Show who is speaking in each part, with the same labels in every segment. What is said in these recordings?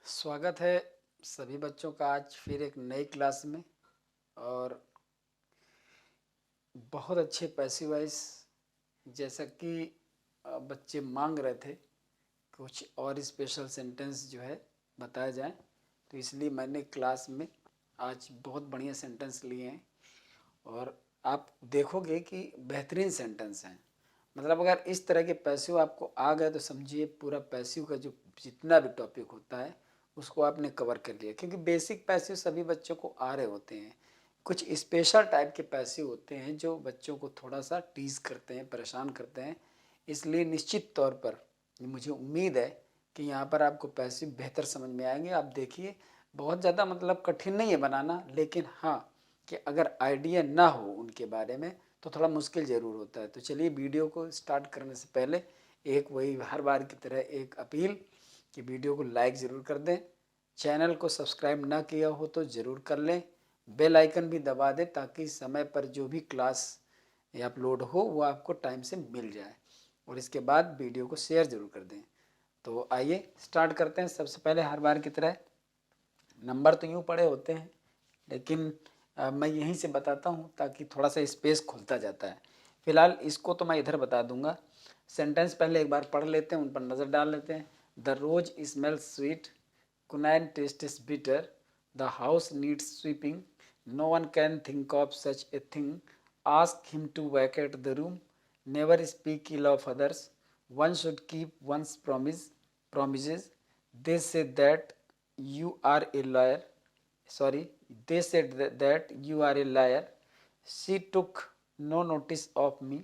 Speaker 1: स्वागत है सभी बच्चों का आज फिर एक नई क्लास में। और बहुत अच्छे पैसिव वॉइस जैसा कि बच्चे मांग रहे थे कुछ और स्पेशल सेंटेंस जो है बताया जाए, तो इसलिए मैंने क्लास में आज बहुत बढ़िया सेंटेंस लिए हैं और आप देखोगे कि बेहतरीन सेंटेंस हैं। मतलब अगर इस तरह के पैसिव आपको आ गए तो समझिए पूरा पैसिव का जो जितना भी टॉपिक होता है उसको आपने कवर कर लिया, क्योंकि बेसिक पैसिव सभी बच्चों को आ रहे होते हैं। कुछ स्पेशल टाइप के पैसिव होते हैं जो बच्चों को थोड़ा सा टीज करते हैं, परेशान करते हैं। इसलिए निश्चित तौर पर मुझे उम्मीद है कि यहाँ पर आपको पैसिव बेहतर समझ में आएंगे। आप देखिए बहुत ज़्यादा मतलब कठिन नहीं है बनाना, लेकिन हाँ कि अगर आइडिया ना हो उनके बारे में तो थोड़ा मुश्किल ज़रूर होता है। तो चलिए वीडियो को स्टार्ट करने से पहले एक वही हर बार की तरह एक अपील कि वीडियो को लाइक ज़रूर कर दें, चैनल को सब्सक्राइब ना किया हो तो ज़रूर कर लें, बेल आइकन भी दबा दें ताकि समय पर जो भी क्लास अपलोड हो वो आपको टाइम से मिल जाए, और इसके बाद वीडियो को शेयर ज़रूर कर दें। तो आइए स्टार्ट करते हैं। सबसे पहले हर बार की तरह नंबर तो यूँ पड़े होते हैं, लेकिन मैं यहीं से बताता हूँ ताकि थोड़ा सा स्पेस खुलता जाता है। फिलहाल इसको तो मैं इधर बता दूंगा। सेंटेंस पहले एक बार पढ़ लेते हैं, उन पर नज़र डाल लेते हैं। The rose smells sweet, quinine taste is bitter, the house needs sweeping, no one can think of such a thing, ask him to vacate the room, never speak ill of others, one should keep one's promises, they said that you are a liar, sorry, they said that you are a liar, she took no notice of me,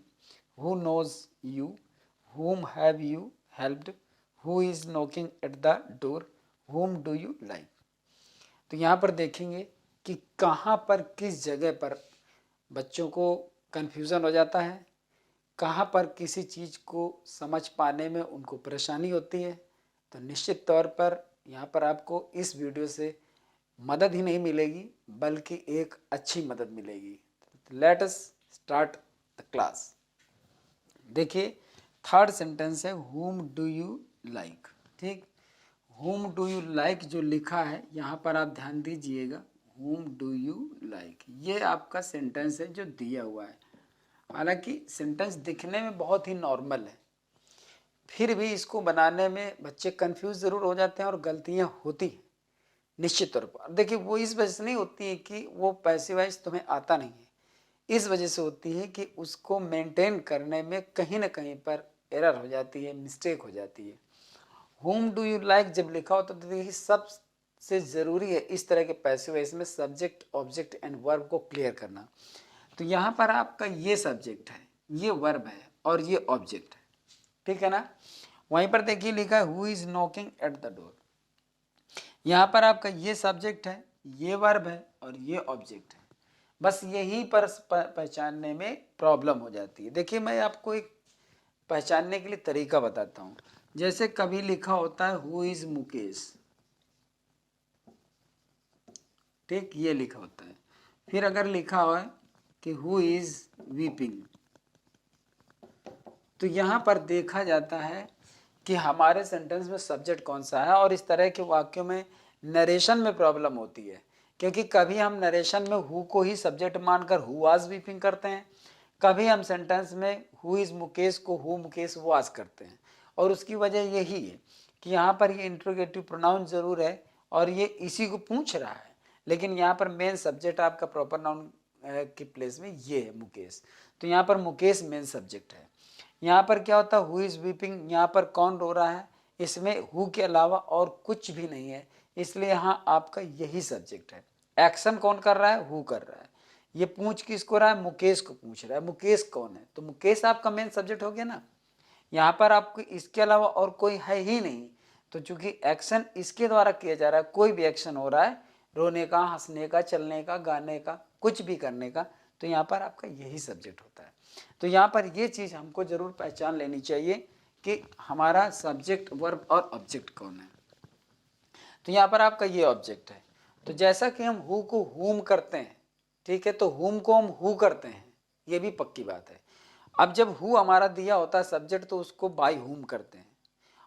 Speaker 1: who knows you, whom have you helped, who is knocking at the door, whom do you like। तो यहाँ पर देखेंगे कि कहाँ पर किस जगह पर बच्चों को कन्फ्यूज़न हो जाता है, कहाँ पर किसी चीज़ को समझ पाने में उनको परेशानी होती है। तो निश्चित तौर पर यहाँ पर आपको इस वीडियो से मदद ही नहीं मिलेगी बल्कि एक अच्छी मदद मिलेगी। Let us start the class. देखिए थर्ड सेंटेंस है हुम डू यू लाइक। ठीक, हुम डू यू लाइक जो लिखा है यहाँ पर आप ध्यान दीजिएगा। हुम डू यू लाइक ये आपका सेंटेंस है जो दिया हुआ है। हालांकि सेंटेंस दिखने में बहुत ही नॉर्मल है, फिर भी इसको बनाने में बच्चे कंफ्यूज ज़रूर हो जाते हैं और गलतियां होती हैं निश्चित तौर पर। देखिए वो इस वजह से नहीं होती है कि वो पैसिवाइज तुम्हें आता नहीं है, इस वजह से होती है कि उसको मेंटेन करने में कहीं ना कहीं पर एरर हो जाती है, मिस्टेक हो जाती है। होम डू यू लाइक जब लिखा हो तो देखिए सबसे ज़रूरी है इस तरह के पैसिवाइज में सब्जेक्ट ऑब्जेक्ट एंड वर्ब को क्लियर करना। तो यहाँ पर आपका ये सब्जेक्ट है, ये वर्ब है और ये ऑब्जेक्ट है, ठीक है ना। वहीं पर देखिए लिखा है who is knocking at the door. यहाँ पर आपका ये सब्जेक्ट है, ये वर्ब है और ये ऑब्जेक्ट है। बस यही पर पहचानने में प्रॉब्लम हो जाती है। देखिए मैं आपको एक पहचानने के लिए तरीका बताता हूँ। जैसे कभी लिखा होता है हु इज मुकेश, ठीक, ये लिखा होता है। फिर अगर लिखा हुआ है कि हु इज वीपिंग, तो यहाँ पर देखा जाता है कि हमारे सेंटेंस में सब्जेक्ट कौन सा है। और इस तरह के वाक्यों में नरेशन में प्रॉब्लम होती है, क्योंकि कभी हम नरेशन में हु को ही सब्जेक्ट मानकर हु वाज वीपिंग करते हैं, कभी हम सेंटेंस में हु इज मुकेश को हु मुकेश वाज करते हैं। और उसकी वजह यही है कि यहाँ पर ये इंट्रोगेटिव प्रोनाउन जरूर है और ये इसी को पूछ रहा है, लेकिन यहाँ पर मेन सब्जेक्ट आपका प्रॉपर नाउन के प्लेस में ये है मुकेश। तो यहाँ पर मुकेश मेन सब्जेक्ट है। यहाँ पर क्या होता है हु इज वीपिंग, यहाँ पर कौन रो रहा है, इसमें हु के अलावा और कुछ भी नहीं है, इसलिए यहाँ आपका यही सब्जेक्ट है। एक्शन कौन कर रहा है, हु कर रहा है। ये पूछ किसको रहा है, मुकेश को पूछ रहा है। मुकेश कौन है, तो मुकेश आपका मेन सब्जेक्ट हो गया ना। यहाँ पर आपको इसके अलावा और कोई है ही नहीं, तो चूंकि एक्शन इसके द्वारा किया जा रहा है, कोई भी एक्शन हो रहा है, रोने का, हंसने का, चलने का, गाने का, कुछ भी करने का, तो यहाँ पर आपका यही सब्जेक्ट होता है। तो यहाँ पर ये चीज़ हमको जरूर पहचान लेनी चाहिए कि हमारा सब्जेक्ट वर्ब और ऑब्जेक्ट कौन है। तो यहाँ पर आपका ये ऑब्जेक्ट है। तो जैसा कि हम हु को हुम करते हैं, ठीक है, तो हुम को हम हु करते हैं, ये भी पक्की बात है। अब जब हु हमारा दिया होता है सब्जेक्ट तो उसको बाय हुम करते हैं,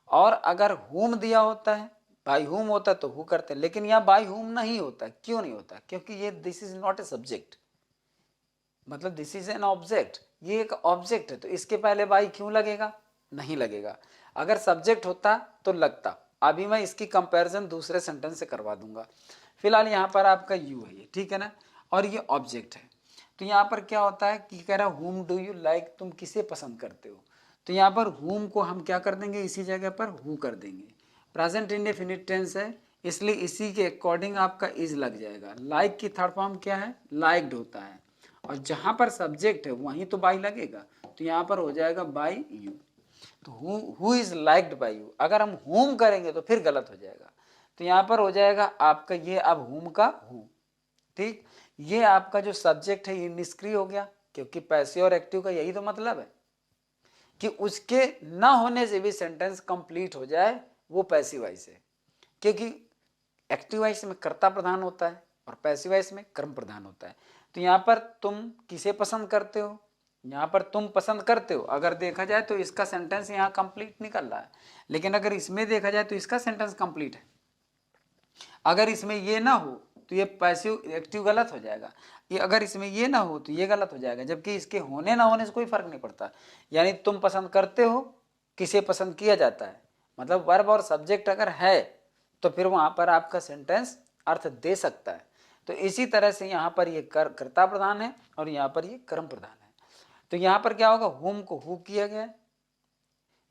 Speaker 1: और अगर हुम दिया होता है बाय हुम होता तो हु करते, लेकिन यहाँ बाय हुम नहीं होता। क्यों नहीं होता? क्योंकि ये this is not a subject, मतलब दिस इज एन ऑब्जेक्ट, ये एक ऑब्जेक्ट है, तो इसके पहले बाय क्यों लगेगा? नहीं लगेगा। अगर सब्जेक्ट होता तो लगता। अभी मैं इसकी कंपैरिजन दूसरे सेंटेंस से करवा दूंगा। फिलहाल यहाँ पर आपका यू है ये, ठीक है ना, और ये ऑब्जेक्ट है। तो यहाँ पर क्या होता है कि कह रहा है हुम डू यू लाइक, तुम किसे पसंद करते हो। तो यहाँ पर हुम को हम क्या कर देंगे, इसी जगह पर हु कर देंगे। प्रेजेंट इंडेफिनिट टेंस है, इसलिए इसी के अकॉर्डिंग आपका इज लग जाएगा। लाइक की थर्ड फॉर्म क्या है? लाइक्ड होता है, और जहां पर सब्जेक्ट है वहीं तो बाई लगेगा, तो यहाँ पर हो जाएगा बाई यू। तो who is liked by you, अगर हम हुम करेंगे तो फिर गलत हो जाएगा। तो यहाँ पर हो जाएगा आपका ये अब हुम का हु, ठीक। ये आपका जो सब्जेक्ट है ये निष्क्रिय हो गया, क्योंकि पैसिव और एक्टिव का यही तो मतलब है कि उसके ना होने से भी सेंटेंस कंप्लीट हो जाए, वो पैसिव वॉइस है। क्योंकि एक्टिव वॉइस में कर्ता प्रधान होता है और पैसिव वॉइस में कर्म प्रधान होता है। तो यहाँ पर तुम किसे पसंद करते हो, यहाँ पर तुम पसंद करते हो, अगर देखा जाए तो इसका सेंटेंस यहाँ कंप्लीट निकल रहा है। लेकिन अगर इसमें देखा जाए तो इसका सेंटेंस कंप्लीट है। अगर इसमें ये ना हो तो ये पैसिव एक्टिव गलत हो जाएगा, ये अगर इसमें ये ना हो तो ये गलत हो जाएगा, जबकि इसके होने ना होने से कोई फर्क नहीं पड़ता। यानी तुम पसंद करते हो, किसे पसंद किया जाता है, मतलब वर्ब और सब्जेक्ट अगर है तो फिर वहां पर आपका सेंटेंस अर्थ दे सकता है। तो इसी तरह से यहाँ पर ये कर्ता प्रधान है और यहाँ पर ये कर्म प्रधान है। तो यहाँ पर क्या होगा, हुम को हु किया गया,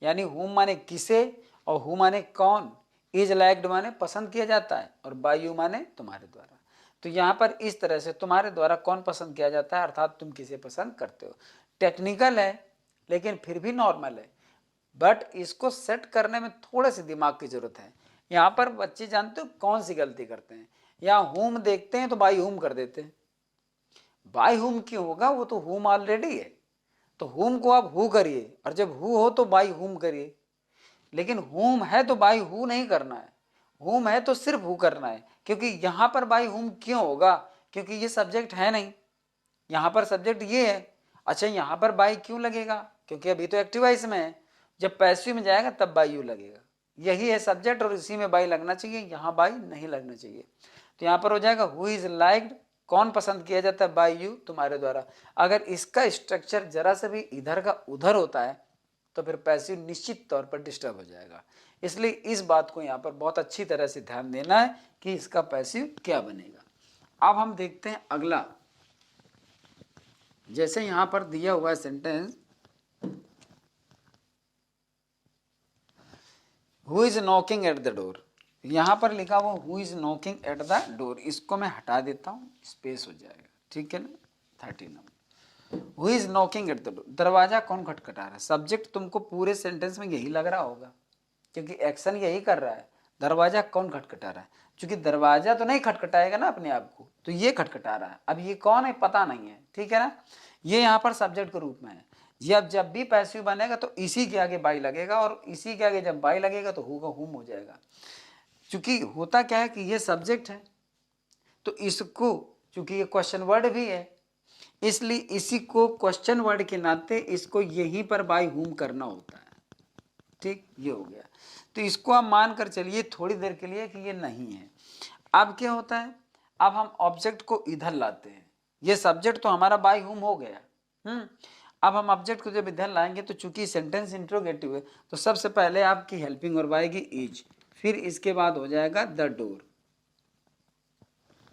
Speaker 1: यानी हुम माने किसे और हु माने कौन, इज लाइक्ड माने पसंद किया जाता है, और बाय यू माने तुम्हारे द्वारा। तो यहाँ पर इस तरह से तुम्हारे द्वारा कौन पसंद किया जाता है, अर्थात तुम किसे पसंद करते हो। टेक्निकल है लेकिन फिर भी नॉर्मल है, बट इसको सेट करने में थोड़े से दिमाग की जरूरत है। यहाँ पर बच्चे जानते हो कौन सी गलती करते हैं, यहाँ हुम देखते हैं तो बाय हुम कर देते हैं। बाय हुम क्यों होगा, वो तो हुम ऑलरेडी है, तो हुम को आप हु करिए, और जब हु हो तो बाय हुम करिए। लेकिन हुम है तो बाय हु नहीं करना है, हुम है तो सिर्फ हु करना है। क्योंकि यहां पर बाय हुम क्यों होगा, क्योंकि ये सब्जेक्ट है नहीं, यहां पर सब्जेक्ट ये है। अच्छा, यहां पर बाय क्यों लगेगा, क्योंकि अभी तो एक्टिव वॉइस में है, जब पैसिव में जाएगा तब बाय यू लगेगा। यही है सब्जेक्ट और इसी में बाय लगना चाहिए, यहां बाय नहीं लगना चाहिए। तो यहां पर हो जाएगा हु इज लाइक्ड, कौन पसंद किया जाता है, बाय यू तुम्हारे द्वारा। अगर इसका स्ट्रक्चर जरा से भी इधर का उधर होता है तो फिर पैसिव निश्चित तौर पर डिस्टर्ब हो जाएगा। इसलिए इस बात को यहाँ पर बहुत अच्छी तरह से ध्यान देना है कि इसका पैसिव क्या बनेगा। अब हम देखते हैं अगला। जैसे यहाँ पर दिया हुआ है sentence, who is knocking at the door, यहाँ पर लिखा हुआ who is knocking at the door, इसको मैं हटा देता हूँ, स्पेस हो जाएगा, ठीक है ना। 30 number, who is knocking at the door, दरवाजा कौन खटखटा रहा है। सब्जेक्ट तुमको पूरे सेंटेंस में यही लग रहा होगा, क्योंकि एक्शन यही कर रहा है। दरवाजा कौन खटखटा रहा है, क्योंकि दरवाजा तो नहीं खटखटाएगा ना अपने आप को, तो ये खटखटा रहा है। अब ये कौन है पता नहीं है, ठीक है ना। ये यहाँ पर सब्जेक्ट के रूप में है। ये अब जब भी पैसिव बनेगा तो इसी के आगे बाई लगेगा, और इसी के आगे जब बाई लगेगा तो हु का हुम हो जाएगा। क्योंकि होता क्या है कि ये सब्जेक्ट है, तो इसको, चूंकि ये क्वेश्चन वर्ड भी है, इसलिए इसी को क्वेश्चन वर्ड के नाते इसको यहीं पर बाय हुम करना होता है, ठीक। ये हो गया। तो इसको आप मान कर चलिए थोड़ी देर के लिए कि ये नहीं है। अब क्या होता है, अब हम ऑब्जेक्ट को इधर लाते हैं। ये सब्जेक्ट तो हमारा बाय हुम हो गया। अब हम ऑब्जेक्ट को जब इधर लाएंगे तो चूंकि सेंटेंस इंट्रोगेटिव है, तो सबसे पहले आपकी हेल्पिंग वर्ब आएगी इज, फिर इसके बाद हो जाएगा the door,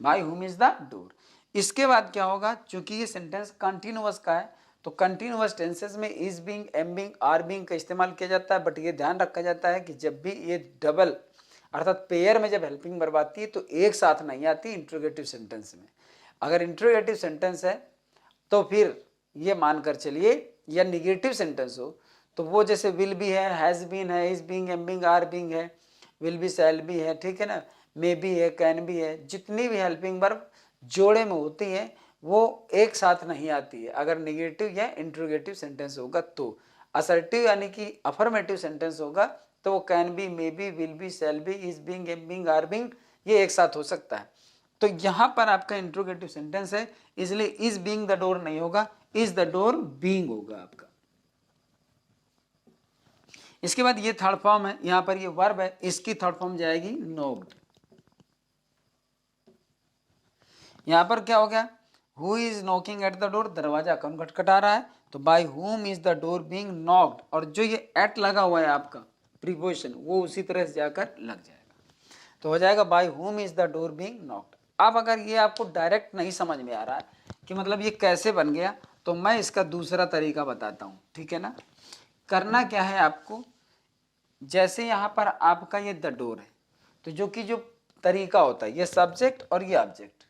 Speaker 1: by whom is the door. इसके बाद क्या होगा, चूंकि ये सेंटेंस कंटिन्यूअस का है, तो कंटिन्यूअस टेंसेस में is being, am being, are being का इस्तेमाल किया जाता है। बट ये ध्यान रखा जाता है कि जब भी ये डबल अर्थात पेयर में जब हेल्पिंग वर्ब आती है तो एक साथ नहीं आती इंट्रोगेटिव सेंटेंस में। अगर इंट्रोगेटिव सेंटेंस है तो फिर ये मानकर चलिए, या निगेटिव सेंटेंस हो तो वो जैसे विल बी है, हैज बीन है, is being, am being, are being है, विल बी, शैल बी है, ठीक है ना, मे बी है, कैन बी है, जितनी भी हेल्पिंग वर्ब जोड़े में होती है वो एक साथ नहीं आती है अगर निगेटिव या इंट्रोगेटिव सेंटेंस होगा तो। असर्टिव यानी कि अफर्मेटिव सेंटेंस होगा तो वो can be, may be, will be, shall be, is being, am being, are being, ये एक साथ हो सकता है। तो यहां पर आपका इंट्रोगेटिव सेंटेंस है, इसलिए इज बीइंग द डोर नहीं होगा, इज द डोर बीइंग होगा आपका। इसके बाद ये थर्ड फॉर्म है, यहाँ पर ये वर्ब है, इसकी थर्ड फॉर्म जाएगी नॉक्ड। यहाँ पर क्या हो गया, who is knocking at the door, दरवाजा कौन खटखटा रहा है, तो by whom is the door being knocked, और जो ये एट लगा हुआ है आपका प्रीपोजिशन वो उसी तरह से जाकर लग जाएगा, तो हो जाएगा by whom is the door being knocked. अब अगर ये आपको डायरेक्ट नहीं समझ में आ रहा है कि मतलब ये कैसे बन गया, तो मैं इसका दूसरा तरीका बताता हूँ, ठीक है ना। करना क्या है आपको, जैसे यहाँ पर आपका ये द डोर है, तो जो तरीका होता है, ये सब्जेक्ट और ये ऑब्जेक्ट,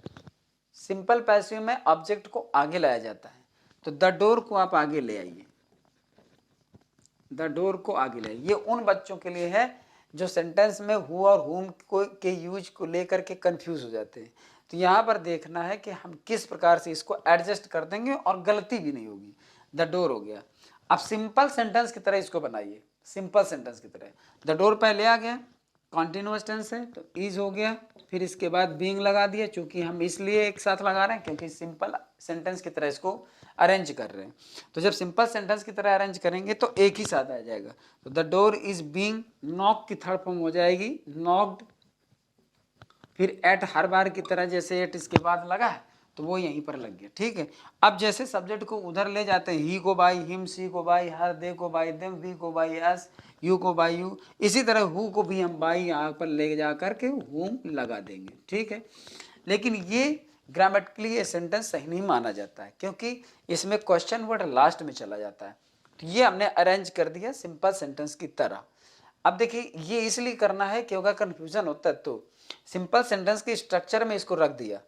Speaker 1: सिंपल पैसिव में ऑब्जेक्ट को आगे लाया जाता है, तो द डोर को आप आगे ले आइए, द डोर को आगे ले आइए। ये उन बच्चों के लिए है जो सेंटेंस में हु और हुम को के यूज को लेकर के कंफ्यूज हो जाते हैं, तो यहाँ पर देखना है कि हम किस प्रकार से इसको एडजस्ट कर देंगे और गलती भी नहीं होगी। द डोर हो गया, अब सिंपल सेंटेंस की तरह इसको बनाइए, सिंपल सेंटेंस की तरह। द डोर पहले आ गया, कॉन्टिन्यूअस टेंस है तो इज हो गया, फिर इसके बाद बीइंग लगा दिया, चूंकि हम इसलिए एक साथ लगा रहे हैं क्योंकि सिंपल सेंटेंस की तरह इसको अरेंज कर रहे हैं, तो जब सिंपल सेंटेंस की तरह अरेंज करेंगे तो एक ही साथ आ जाएगा। तो the door is being knock की थर्ड फॉर्म हो जाएगी नॉक्ड, फिर एट हर बार की तरह जैसे एट इसके बाद लगा है तो वो यहीं पर लग गया, ठीक है। अब जैसे सब्जेक्ट को उधर ले जाते हैं, ही को बाई हिम, सी को बाई हर, दे को बाई देम, वी को बाई एस, यू को बाई यू, इसी तरह हु को भी हम बाई यहाँ पर ले जा करके हुम लगा देंगे, ठीक है। लेकिन ये ग्रामेटिकली ये सेंटेंस सही नहीं माना जाता है क्योंकि इसमें क्वेश्चन वर्ड लास्ट में चला जाता है, तो ये हमने अरेंज कर दिया सिंपल सेंटेंस की तरह। अब देखिए ये इसलिए करना है क्योंकि कन्फ्यूजन होता है, तो सिंपल सेंटेंस के स्ट्रक्चर में इसको रख दिया।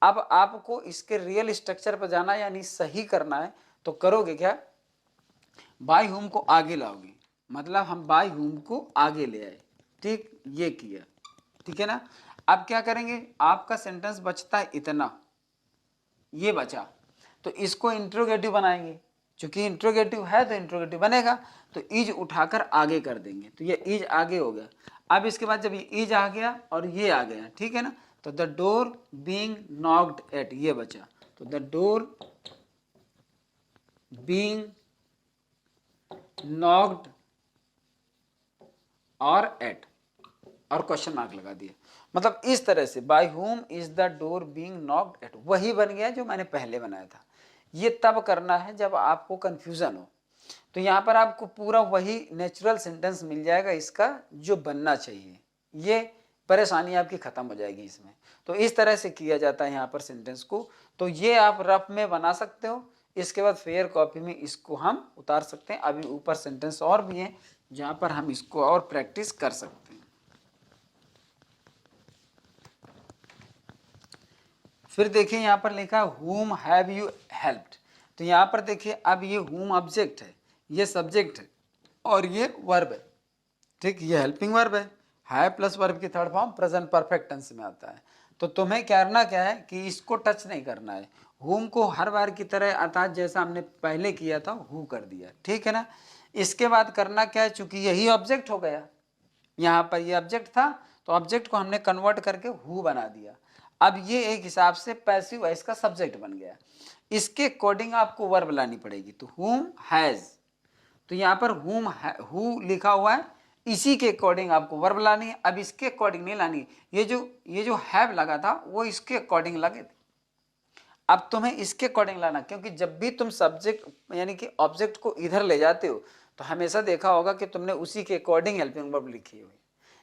Speaker 1: अब आपको इसके रियल स्ट्रक्चर पर जाना यानी सही करना है, तो करोगे क्या, बाय हुम को आगे लाओगे, मतलब हम बाय हुम को आगे ले आए, ठीक, ये किया, ठीक है ना। अब क्या करेंगे, आपका सेंटेंस बचता है इतना, ये बचा, तो इसको इंट्रोगेटिव बनाएंगे, चूंकि इंट्रोगेटिव है तो इंट्रोगेटिव बनेगा, तो इज उठाकर आगे कर देंगे, तो ये इज आगे हो गया। अब इसके बाद जब ये इज आ गया और ये आ गया, ठीक है ना, तो the door being knocked eight, ये बचा, तो द डोर बीइंग नॉक्ड और एट, और क्वेश्चन मार्क लगा दिया, मतलब इस तरह से by whom is the door being knocked eight, वही बन गया जो मैंने पहले बनाया था। ये तब करना है जब आपको कंफ्यूजन हो, तो यहाँ पर आपको पूरा वही नेचुरल सेंटेंस मिल जाएगा इसका जो बनना चाहिए, ये परेशानी आपकी खत्म हो जाएगी इसमें। तो इस तरह से किया जाता है यहाँ पर सेंटेंस को, तो ये आप रफ में बना सकते हो, इसके बाद फेयर कॉपी में इसको हम उतार सकते हैं। अभी ऊपर सेंटेंस और भी हैं जहाँ पर हम इसको और प्रैक्टिस कर सकते हैं। फिर देखिए यहाँ पर लिखा whom have you helped, तो यहाँ पर देखिए अब ये whom ऑब्जेक्ट है, ये सब्जेक्ट है और ये वर्ब है, ठीक, ये हेल्पिंग वर्ब है प्लस वर्ब की third form present perfect tense में आता है। तो तुम्हें करना क्या है कि इसको टच नहीं करना है, whom को हर बार की तरह अर्थात जैसा हमने पहले किया था who कर दिया, ठीक है ना। इसके बाद करना क्या है, चूंकि यही ऑब्जेक्ट हो गया, यहाँ पर ये ऑब्जेक्ट था तो ऑब्जेक्ट को हमने कन्वर्ट करके हु बना दिया। अब ये एक हिसाब से पैसिव वॉइस का सब्जेक्ट बन गया, इसके अकॉर्डिंग आपको वर्ब लानी पड़ेगी, तो हुम हैज, तो यहाँ पर हुम हु लिखा हुआ है, इसी के अकॉर्डिंग आपको वर्ब लानी है। अब इसके अकॉर्डिंग नहीं लानी, ये जो हैव लगा था वो इसके अकॉर्डिंग लगे थे, अब तुम्हें इसके अकॉर्डिंग लाना, क्योंकि जब भी तुम सब्जेक्ट यानी कि ऑब्जेक्ट को इधर ले जाते हो तो हमेशा देखा होगा कि तुमने उसी के अकॉर्डिंग हेल्पिंग वर्ब लिखी हुई,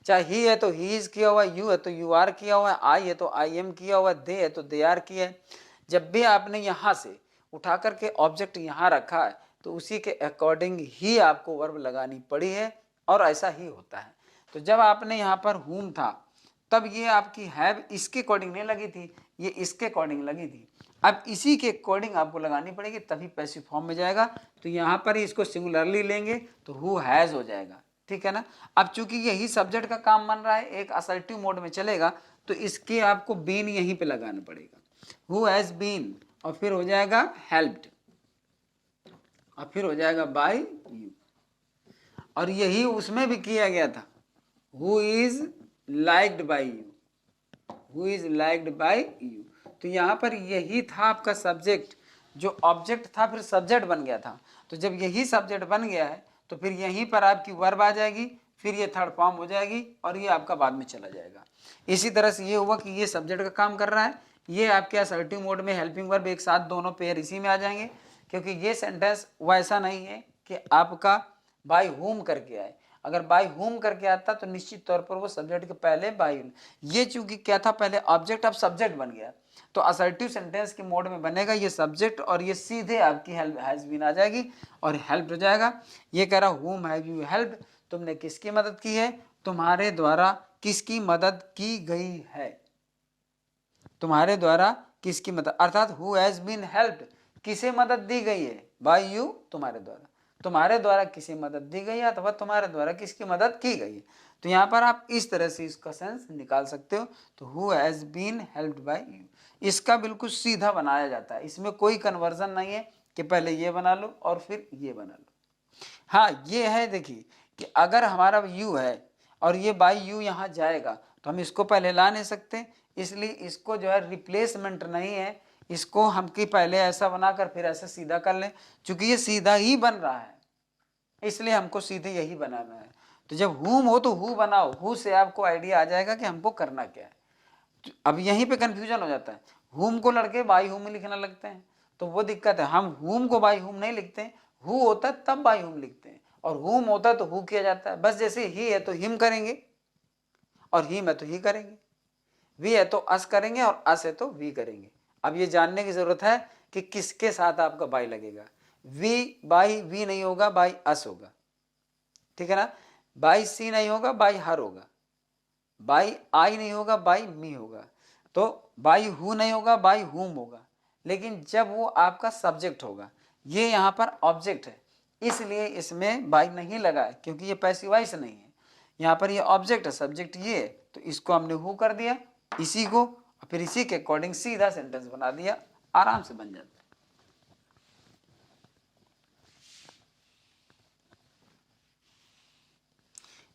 Speaker 1: चाहे ही है तो ही इज किया हुआ है, यू है तो यू आर किया हुआ है, आई है तो आई एम किया हुआ है, दे है तो दे आर किया है। जब भी आपने यहाँ से उठा करके ऑब्जेक्ट यहाँ रखा है तो उसी के अकॉर्डिंग ही आपको वर्ब लगानी पड़ी है, और ऐसा ही होता है। तो जब आपने यहाँ पर हुम था तब ये आपकी हैव इसके अकॉर्डिंग नहीं लगी थी, ये इसके अकॉर्डिंग लगी थी, अब इसी के अकॉर्डिंग आपको लगानी पड़ेगी तभी पैसिव फॉर्म में जाएगा। तो यहाँ पर इसको सिंगुलरली लेंगे तो हु हैज हो जाएगा, ठीक है ना। अब चूंकि यही सब्जेक्ट का काम बन रहा है, एक असर्टिव मोड में चलेगा, तो इसके आपको बीन यहीं पे लगाना पड़ेगा, हु हैज बीन, और फिर हो जाएगा हेल्प्ड, और फिर हो जाएगा बाय यू, और यही उसमें भी किया गया था, who is liked by you, who is liked by you. तो यहाँ पर यही था आपका सब्जेक्ट, जो ऑब्जेक्ट था फिर सब्जेक्ट बन गया था, तो जब यही सब्जेक्ट बन गया है तो फिर यहीं पर आपकी वर्ब आ जाएगी, फिर ये थर्ड फॉर्म हो जाएगी और ये आपका बाद में चला जाएगा। इसी तरह से ये हुआ कि ये सब्जेक्ट का काम कर रहा है, ये आपके असर्टिव मोड में हेल्पिंग वर्ब एक साथ दोनों पेयर इसी में आ जाएंगे, क्योंकि ये सेंटेंस वैसा नहीं है कि आपका बाय होम करके आए। अगर बाय होम करके आता तो निश्चित तौर पर वो सब्जेक्ट के पहले बाय, ये चूंकि क्या था पहले ऑब्जेक्ट, अब सब्जेक्ट बन गया, तो असर्टिव सेंटेंस के मोड में बनेगा ये सब्जेक्ट और ये सीधे आपकी हेल्प हैज बीन आ जाएगी और हेल्प हो जाएगा। ये कह रहा होम हैव यू हेल्प, तुमने किसकी मदद की है, तुम्हारे द्वारा किसकी मदद की गई है, तुम्हारे द्वारा किसकी मदद, अर्थात हु हैज बीन हेल्प्ड, किसे मदद दी गई है, बाय यू, तुम्हारे द्वारा, तुम्हारे द्वारा किसी मदद दी गई है अथवा तुम्हारे द्वारा किसकी मदद की गई है। तो यहाँ पर आप इस तरह से इसका सेंस निकाल सकते हो। तो who has been helped by you, इसका बिल्कुल सीधा बनाया जाता है, इसमें कोई कन्वर्जन नहीं है कि पहले ये बना लो और फिर ये बना लो। हाँ ये है देखिए कि अगर हमारा यू है और ये बाय यू यहाँ जाएगा तो हम इसको पहले ला नहीं सकते, इसलिए इसको जो है रिप्लेसमेंट नहीं है, इसको हम कि पहले ऐसा बनाकर फिर ऐसा सीधा कर लें, चूंकि ये सीधा ही बन रहा है इसलिए हमको सीधे यही बनाना है। तो जब हुम हो तो हु बनाओ, हु से आपको आइडिया आ जाएगा कि हमको करना क्या है। तो अब यहीं पे कंफ्यूजन हो जाता है, हुम को लड़के बाई हुम लिखने लगते हैं, तो वो दिक्कत है। हम हुम को बाई हुम नहीं लिखते, हु होता है तब बाई हुम लिखते हैं, और हुम होता है तो हु किया जाता है। बस जैसे ही है तो हिम करेंगे और हिम है तो ही करेंगे, वी है तो अस करेंगे और अस है तो वी करेंगे। अब ये जानने की जरूरत है कि किसके साथ आपका बाई लगेगा। वी बाई वी नहीं होगा, बाई अस होगा, ठीक है ना। बाई सी नहीं होगा, बाई हर होगा। बाई आई नहीं होगा, बाई मी होगा। तो बाई हु नहीं होगा, बाई हुम होगा। लेकिन जब वो आपका सब्जेक्ट होगा, ये यहाँ पर ऑब्जेक्ट है इसलिए इसमें बाई नहीं लगा है, क्योंकि ये पैसिव वॉइस नहीं है, यहाँ पर ये ऑब्जेक्ट है, सब्जेक्ट ये है, तो इसको हमने हु कर दिया इसी को, और फिर इसी के अकॉर्डिंग सीधा सेंटेंस बना दिया, आराम से बन जाता है।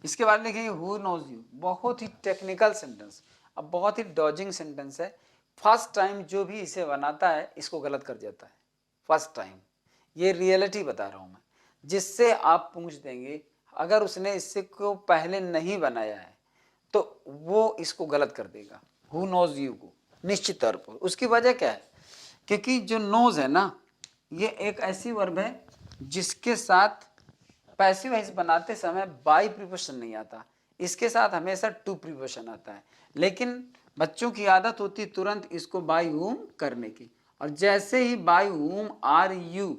Speaker 1: इसके बाद लिखेंगे हु नोज यू, बहुत ही टेक्निकल सेंटेंस, अब बहुत ही डॉजिंग सेंटेंस है। फर्स्ट टाइम जो भी इसे बनाता है इसको गलत कर जाता है, फर्स्ट टाइम, ये रियलिटी बता रहा हूं मैं। जिससे आप पूछ देंगे, अगर उसने इससे को पहले नहीं बनाया है तो वो इसको गलत कर देगा, हु नोज यू को निश्चित तौर पर। उसकी वजह क्या है, क्योंकि जो नोज है ना, ये एक ऐसी वर्ब है जिसके साथ पैसिव वॉइस बनाते समय बाई प्रीपोजिशन नहीं आता, इसके साथ हमेशा टू प्रीपोजिशन आता है। लेकिन बच्चों की आदत होती है तुरंत इसको बाई हुम करने की, और जैसे ही बाई हुम आर यू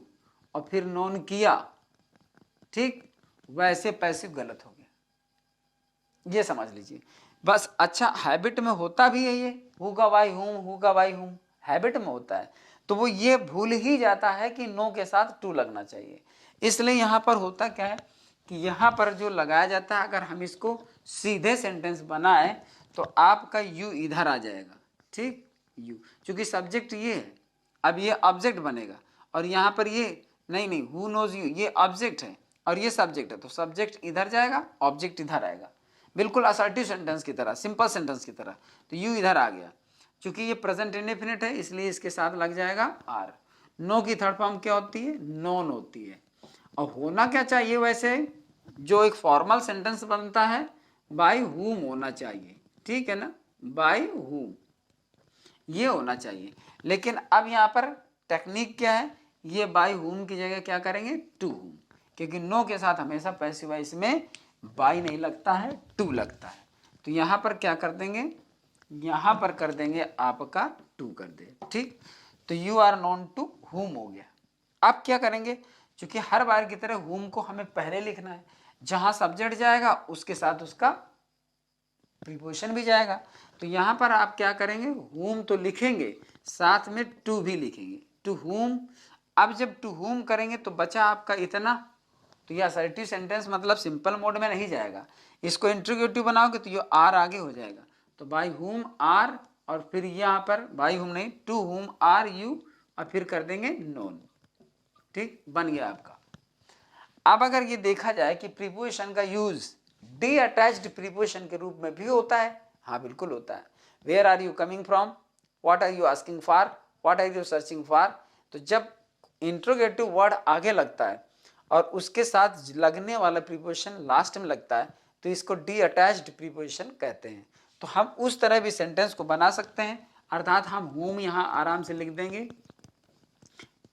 Speaker 1: और फिर नॉन किया, ठीक, वैसे पैसिव गलत हो गया, ये समझ लीजिए बस। अच्छा हैबिट में होता भी है ये, हु का बाई हुम, हु का बाई हुम हैबिट में होता है, तो वो ये भूल ही जाता है कि नो के साथ टू लगना चाहिए। इसलिए यहाँ पर होता क्या है कि यहाँ पर जो लगाया जाता है, अगर हम इसको सीधे सेंटेंस बनाए तो आपका यू इधर आ जाएगा, ठीक, यू चूंकि सब्जेक्ट ये है, अब ये ऑब्जेक्ट बनेगा, और यहाँ पर ये नहीं, हु नोज यू ये ऑब्जेक्ट है और ये सब्जेक्ट है, तो सब्जेक्ट इधर जाएगा, ऑब्जेक्ट इधर आएगा, बिल्कुल असर्टिव सेंटेंस की तरह, सिंपल सेंटेंस की तरह। तो यू इधर आ गया, चूंकि ये प्रेजेंट इंडेफिनिट है इसलिए इसके साथ लग जाएगा आर। नो की थर्ड फॉर्म क्या होती है, नॉन होती है। और होना क्या चाहिए वैसे, जो एक फॉर्मल सेंटेंस बनता है बाय हुम होना चाहिए, ठीक है ना, बाय हुम ये होना चाहिए। लेकिन अब यहाँ पर टेक्निक क्या है, ये बाय हुम की जगह क्या करेंगे, टू हुम, क्योंकि नो के साथ हमेशा पैसिव वॉइस में बाय नहीं लगता है, टू लगता है। तो यहाँ पर क्या कर देंगे, यहाँ पर कर देंगे आपका टू कर दे, ठीक। तो you are known to whom हो गया। अब क्या करेंगे, क्योंकि हर बार की तरह हुम को हमें पहले लिखना है, जहां सब्जेक्ट जाएगा उसके साथ उसका प्रीपोजिशन भी जाएगा। तो यहाँ पर आप क्या करेंगे, हुम तो लिखेंगे, साथ में टू भी लिखेंगे, टू हुम। अब जब टू हुम करेंगे तो बचा आपका इतना, तो ये असर्टिव सेंटेंस मतलब सिंपल मोड में नहीं जाएगा, इसको इंट्रोगेटिव बनाओगे तो ये आर आगे हो जाएगा। तो बाई हुम आर, और फिर यहाँ पर बाई हुम नहीं, टू हुम आर यू, और फिर कर देंगे नोन, ठीक, बन गया आपका। अब अगर ये देखा जाए कि प्रीपोजिशन का यूज डी अटैच्ड प्रीपोजिशन के रूप में भी होता है, हाँ बिल्कुल होता है। Where are you coming from, what are you asking for, what are you searching for. तो जब इंट्रोगेटिव वर्ड आगे लगता है और उसके साथ लगने वाला प्रीपोजिशन लास्ट में लगता है तो इसको डी अटैच्ड प्रीपोजिशन कहते हैं। तो हम उस तरह भी सेंटेंस को बना सकते हैं, अर्थात हम होम यहाँ आराम से लिख देंगे,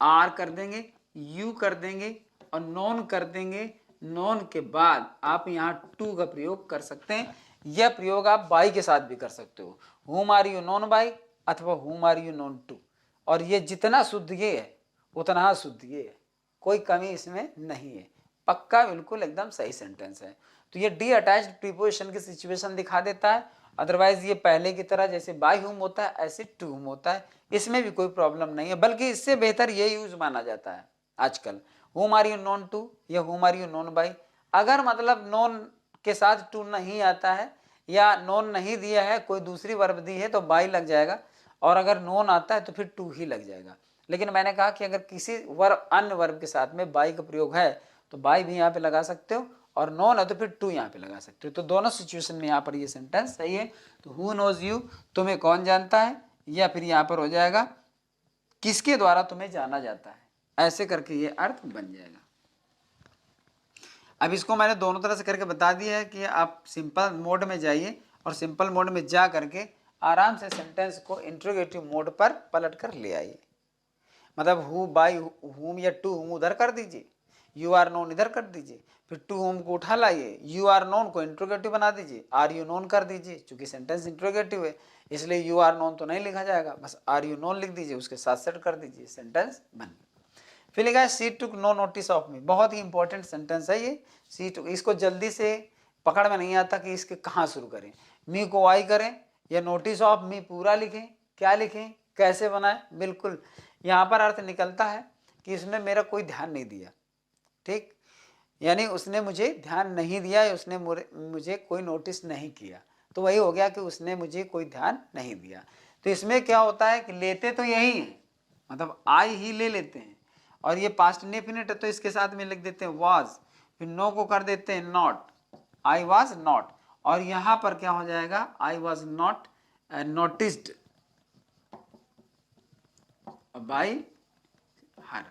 Speaker 1: आर कर देंगे, यू कर देंगे और नॉन कर देंगे। नॉन के बाद आप यहाँ टू का प्रयोग कर सकते हैं। यह प्रयोग आप बाई के साथ भी कर सकते हो, हुम आर यू नॉन बाई अथवा हुम आर यू नॉन टू। और ये जितना शुद्ध ये है उतना शुद्ध ये है, कोई कमी इसमें नहीं है, पक्का बिल्कुल एकदम सही सेंटेंस है। तो ये डी अटैच्ड प्रीपोजिशन की सिचुएशन दिखा देता है। अदरवाइज ये पहले की तरह जैसे बाय हुम होता है ऐसे टू हुम होता है, इसमें भी कोई प्रॉब्लम नहीं है, बल्कि इससे बेहतर ये यूज माना जाता है आजकल, हुम आर यू नॉन टू या हुम आर यू नॉन बाय। अगर मतलब नॉन के साथ टू नहीं आता है या नॉन नहीं दिया है, कोई दूसरी वर्ब दी है तो बाय लग जाएगा, और अगर नॉन आता है तो फिर टू ही लग जाएगा। लेकिन मैंने कहा कि अगर किसी वर्ब अन्य वर्ब के साथ में बाय का प्रयोग है तो बाय भी यहाँ पे लगा सकते हो, और नॉन है तो फिर टू यहाँ पे लगा सकते हो। तो दोनों सिचुएशन में यहाँ पर ये सेंटेंस सही है। तो हु नोज यू, तुम्हें कौन जानता है, या फिर यहाँ पर हो जाएगा किसके द्वारा तुम्हें जाना जाता है, ऐसे करके ये अर्थ बन जाएगा। अब इसको मैंने दोनों तरह से करके बता दिया है कि आप सिंपल मोड में जाइए और सिंपल मोड में जा करके आराम से सेंटेंस को इंट्रोगेटिव मोड पर पलट कर ले आइए। मतलब हु बाय हुम या टू हुम उधर कर दीजिए, यू आर नोन इधर कर दीजिए, फिर टू होम को उठा लाइए, यू आर नोन को इंट्रोगेटिव बना दीजिए, आर यू नोन कर दीजिए, चूंकि सेंटेंस इंट्रोगेटिव है इसलिए यू आर नोन तो नहीं लिखा जाएगा, बस आर यू नोन लिख दीजिए, उसके साथ सेट कर दीजिए, सेंटेंस बन गया। फिर लिखा है she took no notice of me, बहुत ही इंपॉर्टेंट सेंटेंस है ये। सी टुक, इसको जल्दी से पकड़ में नहीं आता कि इसके कहाँ शुरू करें, मी को वाई करें या नोटिस ऑफ मी पूरा लिखें, क्या लिखें, कैसे बनाएं। बिल्कुल यहाँ पर अर्थ निकलता है कि इसने मेरा कोई ध्यान नहीं दिया, ठीक, यानी उसने मुझे ध्यान नहीं दिया, उसने मुझे कोई नोटिस नहीं किया, तो वही हो गया कि उसने मुझे कोई ध्यान नहीं दिया। तो इसमें क्या होता है कि लेते तो यही है, मतलब आई ही ले लेते हैं, और ये पास्ट इंडेफिनिट है तो इसके साथ में लिख देते हैं वाज, फिर नो को कर देते हैं नॉट, आई वाज नॉट, और यहाँ पर क्या हो जाएगा, आई वाज नॉट नोटिस्ड बाय हर,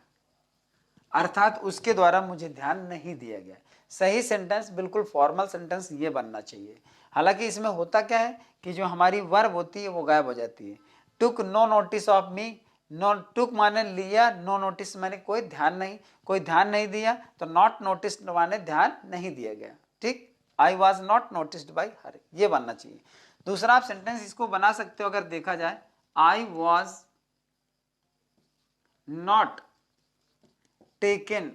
Speaker 1: अर्थात उसके द्वारा मुझे ध्यान नहीं दिया गया। सही सेंटेंस बिल्कुल फॉर्मल सेंटेंस ये बनना चाहिए। हालांकि इसमें होता क्या है कि जो हमारी वर्ब होती है वो गायब हो जाती है। Took no notice of me, no took माने लिया, नो नोटिस माने कोई ध्यान नहीं दिया, तो नॉट नोटिस्ड माने ध्यान नहीं दिया गया, ठीक। I was not noticed by her, ये बनना चाहिए। दूसरा आप सेंटेंस इसको बना सकते हो, अगर देखा जाए, I was not taken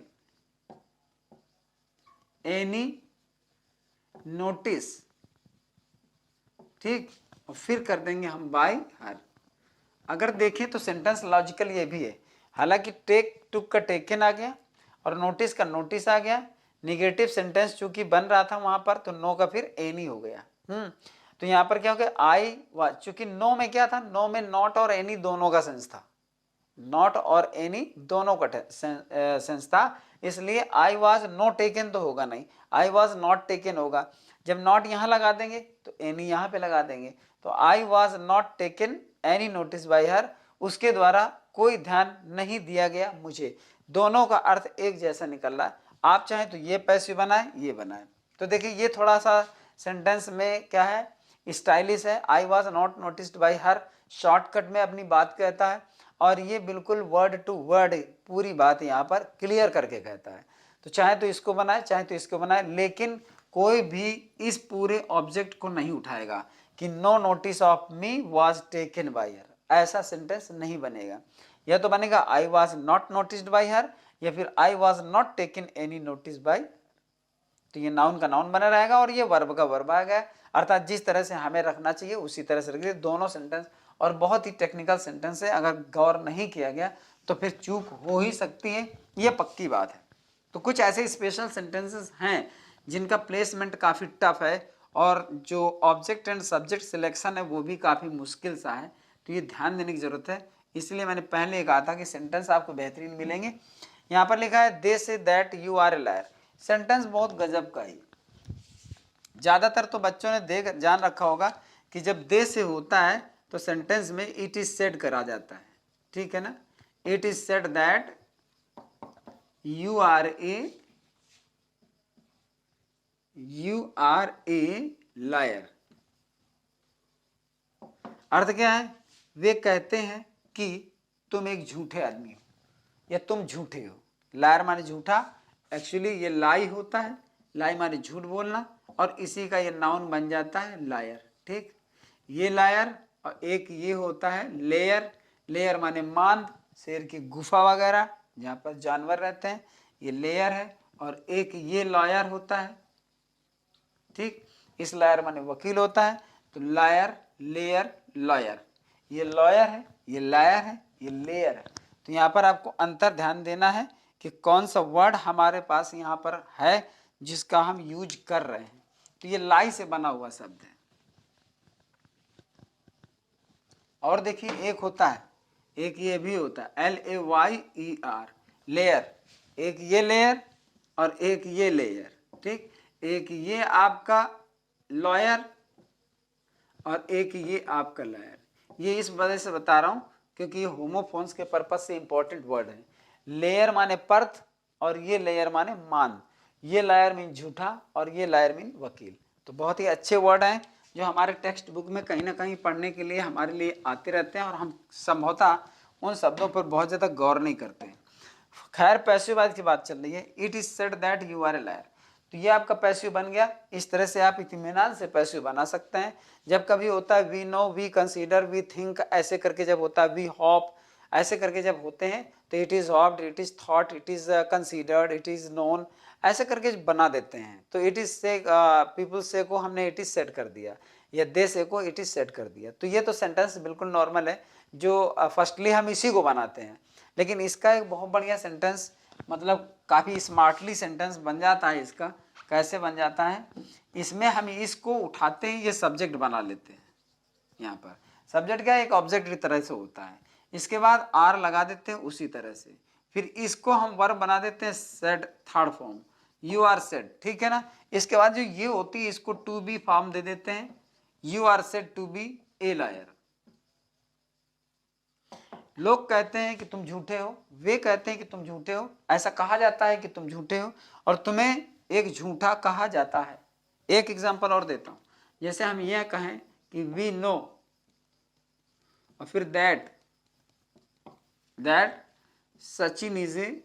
Speaker 1: any notice, ठीक, और फिर कर देंगे हम बाय हर। अगर देखें तो सेंटेंस लॉजिकल ये भी है, हालांकि टेक टुक का टेकन आ गया और नोटिस का नोटिस आ गया, निगेटिव सेंटेंस चूंकि बन रहा था वहां पर तो नो का फिर एनी हो गया। तो यहाँ पर क्या हो गया, आई, चूंकि नो में क्या था, नो में नॉट और एनी दोनों का सेंस था, नॉट और एनी दोनों का सेंस था, इसलिए आई वाज नॉट टेकन तो होगा नहीं, आई वाज नॉट टेकन होगा। जब नॉट यहाँ लगा देंगे तो एनी यहाँ पे लगा देंगे, तो आई was not taken any notice bye हर, उसके द्वारा कोई ध्यान नहीं दिया गया मुझे। दोनों का अर्थ एक जैसा निकल रहा है। आप चाहें तो ये पैसिव बनाए, ये बनाए। तो देखिए ये थोड़ा सा सेंटेंस में क्या है, स्टाइलिश है। आई was not noticed by her shortcut में अपनी बात कहता है, और ये बिल्कुल वर्ड टू वर्ड पूरी बात यहाँ पर क्लियर करके कहता है। तो चाहे तो इसको बनाए, चाहे तो इसको बनाए, लेकिन कोई भी इस पूरे ऑब्जेक्ट को नहीं उठाएगा कि no notice of me was taken by her, ऐसा सेंटेंस नहीं बनेगा। यह तो बनेगा I was not noticed by her, या फिर I was not taken any notice by. तो ये नाउन का नाउन बना रहेगा और ये वर्ब का वर्ब आ गया, अर्थात जिस तरह से हमें रखना चाहिए उसी तरह से रखिए दोनों सेंटेंस। और बहुत ही टेक्निकल सेंटेंस है, अगर गौर नहीं किया गया तो फिर चूक हो ही सकती है, ये पक्की बात है। तो कुछ ऐसे स्पेशल सेंटेंसेस हैं जिनका प्लेसमेंट काफ़ी टफ है, और जो ऑब्जेक्ट एंड सब्जेक्ट सिलेक्शन है वो भी काफ़ी मुश्किल सा है, तो ये ध्यान देने की ज़रूरत है। इसलिए मैंने पहले कहा था कि सेंटेंस आपको बेहतरीन मिलेंगे। यहाँ पर लिखा है they say that you are a liar, sentence बहुत गजब का है। ज़्यादातर तो बच्चों ने देख जान रखा होगा कि जब दे से होता है तो सेंटेंस में इट इज सेड करा जाता है, ठीक है ना। It is said that you are a liar. अर्थ क्या है? वे कहते हैं कि तुम एक झूठे आदमी हो या तुम झूठे हो। लायर माने झूठा, एक्चुअली ये लाई होता है, लाई माने झूठ बोलना, और इसी का ये नाउन बन जाता है लायर। ठीक, ये लायर, और एक ये होता है लेयर। लेयर माने मांद, शेर की गुफा वगैरह जहाँ पर जानवर रहते हैं, ये लेयर है। और एक ये लॉयर होता है। ठीक, इस लायर माने वकील होता है। तो लायर, लेयर, लॉयर, ये लॉयर है, ये लायर है, ये लेयर है। तो यहाँ पर आपको अंतर ध्यान देना है कि कौन सा वर्ड हमारे पास यहाँ पर है जिसका हम यूज कर रहे हैं। तो ये लाई से बना हुआ शब्द है। और देखिए एक होता है, एक ये भी होता है LAYER, लेयर। एक ये लेयर और एक ये लेयर। ठीक, एक ये आपका लॉयर और एक ये आपका लायर। ये इस वजह से बता रहा हूं क्योंकि ये होमोफोन्स के पर्पज से इंपॉर्टेंट वर्ड है। लेयर माने परत और ये लेयर माने मान। ये लायर मीन झूठा और ये लायर मीन वकील। तो बहुत ही अच्छे वर्ड हैं जो हमारे टेक्स्ट बुक में कहीं ना कहीं पढ़ने के लिए हमारे लिए आते रहते हैं, और हम संभवतः उन शब्दों पर बहुत ज़्यादा गौर नहीं करते हैं। खैर, पैसिव वॉइस की बात चल रही है। It is said that you are a liar. तो ये आपका पैसिव बन गया। इस तरह से आप इत्मीनान से पैसिव बना सकते हैं। जब कभी होता है we know, we consider, we think, ऐसे करके जब होता है वी होप, ऐसे करके जब होते हैं तो it is hoped, it is thought, it is considered, it is known, ऐसे करके बना देते हैं। तो इट इज से पीपल से को हमने इट इज सेट कर दिया, या दे से को इट इज सेट कर दिया। तो ये तो सेंटेंस बिल्कुल नॉर्मल है जो फर्स्टली हम इसी को बनाते हैं। लेकिन इसका एक बहुत बढ़िया सेंटेंस, मतलब काफ़ी स्मार्टली सेंटेंस बन जाता है इसका। कैसे बन जाता है? इसमें हम इसको उठाते हैं, ये सब्जेक्ट बना लेते हैं। यहाँ पर सब्जेक्ट क्या है? एक ऑब्जेक्ट की तरह से होता है। इसके बाद आर लगा देते हैं उसी तरह से। फिर इसको हम वर्ब बना देते हैं said, third form, you are said. ठीक है ना? इसके बाद जो ये होती है इसको टू बी फॉर्म दे देते हैं, you are said to be a liar. लोग कहते हैं कि तुम झूठे हो, वे कहते हैं कि तुम झूठे हो, ऐसा कहा जाता है कि तुम झूठे हो और तुम्हें एक झूठा कहा जाता है। एक एग्जांपल और देता हूं, जैसे हम यह कहें कि वी नो, और फिर that Sachin is a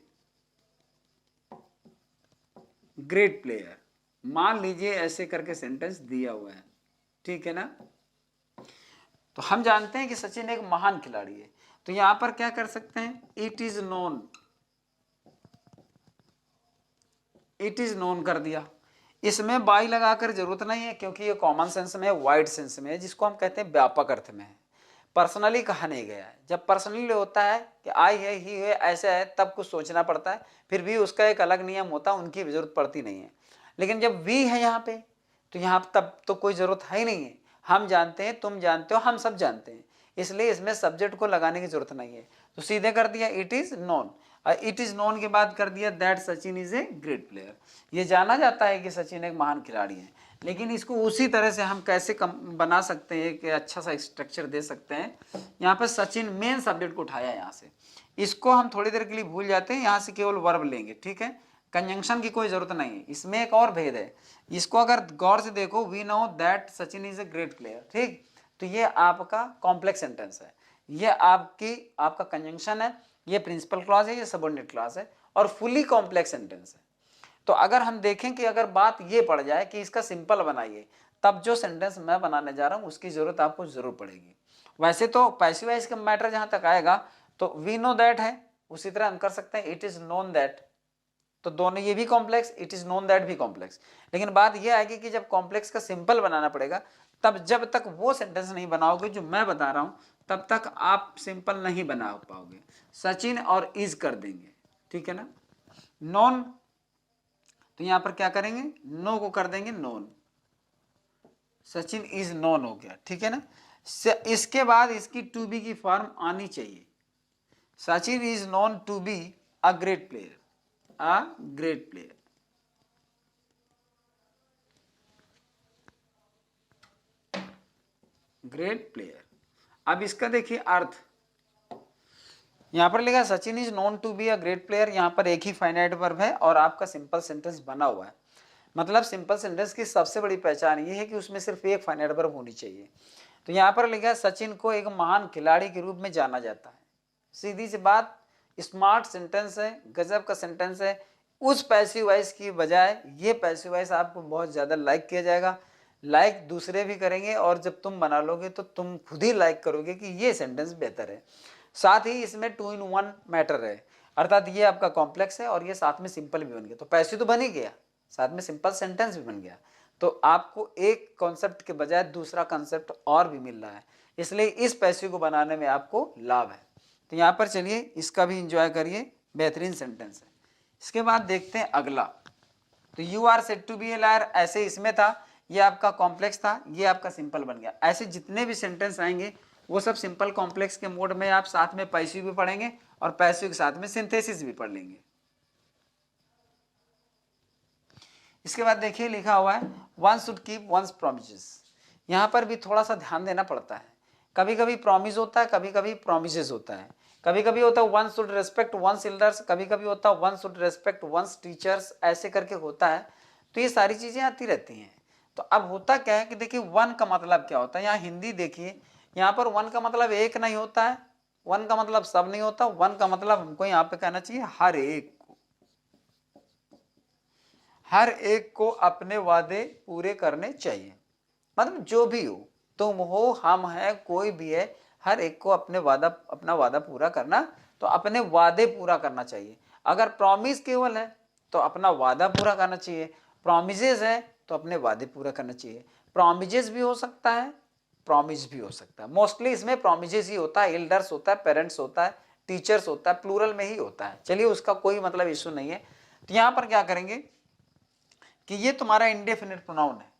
Speaker 1: great player. मान लीजिए ऐसे करके सेंटेंस दिया हुआ है। ठीक है ना? तो हम जानते हैं कि सचिन एक महान खिलाड़ी है। तो यहां पर क्या कर सकते हैं? It is known, it is known कर दिया। इसमें बाई लगाकर जरूरत नहीं है क्योंकि ये कॉमन सेंस में है, वाइड सेंस में है, जिसको हम कहते हैं व्यापक अर्थ में है। पर्सनली कहा नहीं गया है। जब पर्सनली होता है कि आई है, ही है, ऐसा है, तब कुछ सोचना पड़ता है, फिर भी उसका एक अलग नियम होता है, उनकी जरूरत पड़ती नहीं है। लेकिन जब वी है यहाँ पे, तो यहाँ तब तो कोई जरूरत है ही नहीं है। हम जानते हैं, तुम जानते हो, हम सब जानते हैं, इसलिए इसमें सब्जेक्ट को लगाने की जरूरत नहीं है। तो सीधे कर दिया it is known. It is known के बाद कर दिया that Sachin is a great player. ये जाना जाता है कि सचिन एक महान खिलाड़ी है। लेकिन इसको उसी तरह से हम कैसे बना सकते हैं कि अच्छा सा स्ट्रक्चर दे सकते हैं। यहाँ पर सचिन मेन सब्जेक्ट को उठाया यहाँ से, इसको हम थोड़ी देर के लिए भूल जाते हैं, यहाँ से केवल वर्ब लेंगे। ठीक है? कंजंक्शन की कोई जरूरत नहीं है। इसमें एक और भेद है, इसको अगर गौर से देखो, we know that Sachin is a great player. ठीक, तो ये आपका कॉम्प्लेक्स सेंटेंस है, ये आपका कंजंक्शन है, ये प्रिंसिपल क्लॉज है, ये सबऑर्डिनेट क्लॉज है, और फुली कॉम्प्लेक्स सेंटेंस है। तो अगर हम देखें कि अगर बात ये पड़ जाए कि इसका सिंपल बनाइए, तब जो सेंटेंस मैं बनाने जा रहा हूं उसकी जरूरत आपको जरूर पड़ेगी। वैसे तो पैसिव वॉइस का मैटर जहां तक आएगा तो वी नो दैट है, उसी तरह हम कर सकते हैं इट इज नोन दैट। तो दोनों, ये भी complex, it is known that भी कॉम्प्लेक्स। लेकिन बात यह आएगी कि जब कॉम्प्लेक्स का सिंपल बनाना पड़ेगा, तब जब तक वो सेंटेंस नहीं बनाओगे जो मैं बता रहा हूं, तब तक आप सिंपल नहीं बना पाओगे। सचिन और इज कर देंगे। ठीक है ना? नॉन, तो यहां पर क्या करेंगे? नो को कर देंगे नोन, सचिन इज नोन हो गया। ठीक है ना? इसके बाद इसकी टू बी की फॉर्म आनी चाहिए, Sachin is known to be a great player, a great player. Great player. अब इसका देखिए अर्थ, यहाँ पर लिखा Sachin is known to be a great player, यहाँ पर एक ही फाइनाइट वर्ब है और आपका सिंपल सेंटेंस बना हुआ है। मतलब सिंपल सेंटेंस की सबसे बड़ी पहचान ये है कि उसमें सिर्फ एक फाइनाइट वर्ब होनी चाहिए। तो यहाँ पर लिखा है सचिन को एक महान खिलाड़ी के रूप में जाना जाता है। सीधी सी बात, स्मार्ट सेंटेंस है, गजब का सेंटेंस है। उस पैसिव वॉइस की बजाय ये पैसिव वॉइस आपको बहुत ज़्यादा लाइक किया जाएगा, लाइक दूसरे भी करेंगे और जब तुम बना लोगे तो तुम खुद ही लाइक करोगे कि ये सेंटेंस बेहतर है। साथ ही इसमें 2 in 1 मैटर है, अर्थात ये आपका कॉम्प्लेक्स है और ये साथ में सिंपल भी बन गया, तो पैसिव तो बन ही गया, साथ में सिंपल सेंटेंस भी बन गया। तो आपको एक कॉन्सेप्ट के बजाय दूसरा कॉन्सेप्ट और भी मिल रहा है, इसलिए इस पैसिव को बनाने में आपको लाभ है। तो यहाँ पर चलिए इसका भी इंजॉय करिए, बेहतरीन सेंटेंस है। इसके बाद देखते हैं अगला। तो you are said to be a liar, ऐसे इसमें था, ये आपका कॉम्प्लेक्स था, ये आपका सिंपल बन गया। ऐसे जितने भी सेंटेंस आएंगे वो सब सिंपल कॉम्प्लेक्स के मोड में, आप साथ में पैसिव भी पढ़ेंगे और पैसिव के साथ में सिंथेसिस भी पढ़ लेंगे। इसके बाद देखिए लिखा हुआ है one should keep once promises. यहाँ पर भी थोड़ा सा ध्यान देना पड़ता है, कभी कभी प्रॉमिस होता है, कभी कभी प्रोमिसेस होता है, कभी कभी होता है one should respect one's elders, कभी कभी होता है one should respect one's teachers, ऐसे करके होता है। तो ये सारी चीजें आती रहती हैं। तो अब होता क्या है कि देखिए वन का मतलब क्या होता है, यहाँ हिंदी देखिए, यहाँ पर वन का मतलब एक नहीं होता है, वन का मतलब सब नहीं होता, वन का मतलब हमको यहाँ पे कहना चाहिए हर एक को, हर एक को अपने वादे पूरे करने चाहिए। मतलब जो भी हो, तुम हो, हम हैं, कोई भी है, हर एक को अपना वादा पूरा करना, तो अपने वादे पूरा करना चाहिए। अगर प्रॉमिस केवल है तो अपना वादा पूरा करना चाहिए, प्रॉमिसेस है तो अपने वादे पूरा करना चाहिए। प्रॉमिसेस भी हो सकता है, प्रॉमिस भी हो सकता है, मोस्टली इसमें प्रॉमिसेस ही होता है, एल्डर्स होता है, पेरेंट्स होता है, टीचर्स होता है, प्लूरल में ही होता है। चलिए उसका कोई मतलब इशू नहीं है। तो यहाँ पर क्या करेंगे कि ये तुम्हारा इंडेफिनिट प्रोनाउन है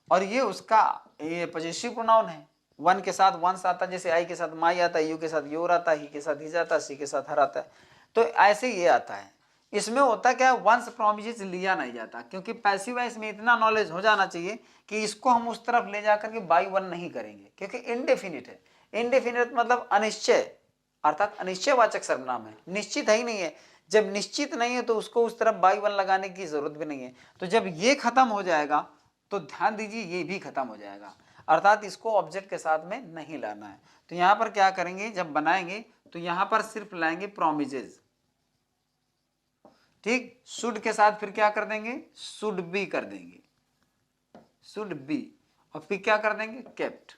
Speaker 1: और ये उसका ये पॉजिटिव प्रोनाउन है। वन के साथ वंस आता है, जैसे आई के साथ माई आता है, यू के साथ योर आता है, ही के साथ हिज आता है, सी के साथ हर आता है, तो ऐसे ये आता है। इसमें होता क्या है, वंस प्रोमिस लिया नहीं जाता, क्योंकि पैसिव वॉइस में इतना नॉलेज हो जाना चाहिए कि इसको हम उस तरफ ले जाकर के बाई वन नहीं करेंगे, क्योंकि इनडेफिनिट है। इनडेफिनिट मतलब अनिश्चय, अर्थात अनिश्चयवाचक सर्वनाम है, निश्चित है ही नहीं है। जब निश्चित नहीं है तो उसको उस तरफ बाई वन लगाने की जरूरत भी नहीं है। तो जब ये खत्म हो जाएगा तो ध्यान दीजिए ये भी खत्म हो जाएगा, अर्थात इसको ऑब्जेक्ट के साथ में नहीं लाना है। तो यहाँ पर क्या करेंगे, जब बनाएंगे तो यहाँ पर सिर्फ लाएंगे प्रोमिसेस, ठीक। शुड के साथ फिर क्या कर देंगे, शुड बी कर देंगे, शुड बी, और फिर क्या कर देंगे, केप्ट।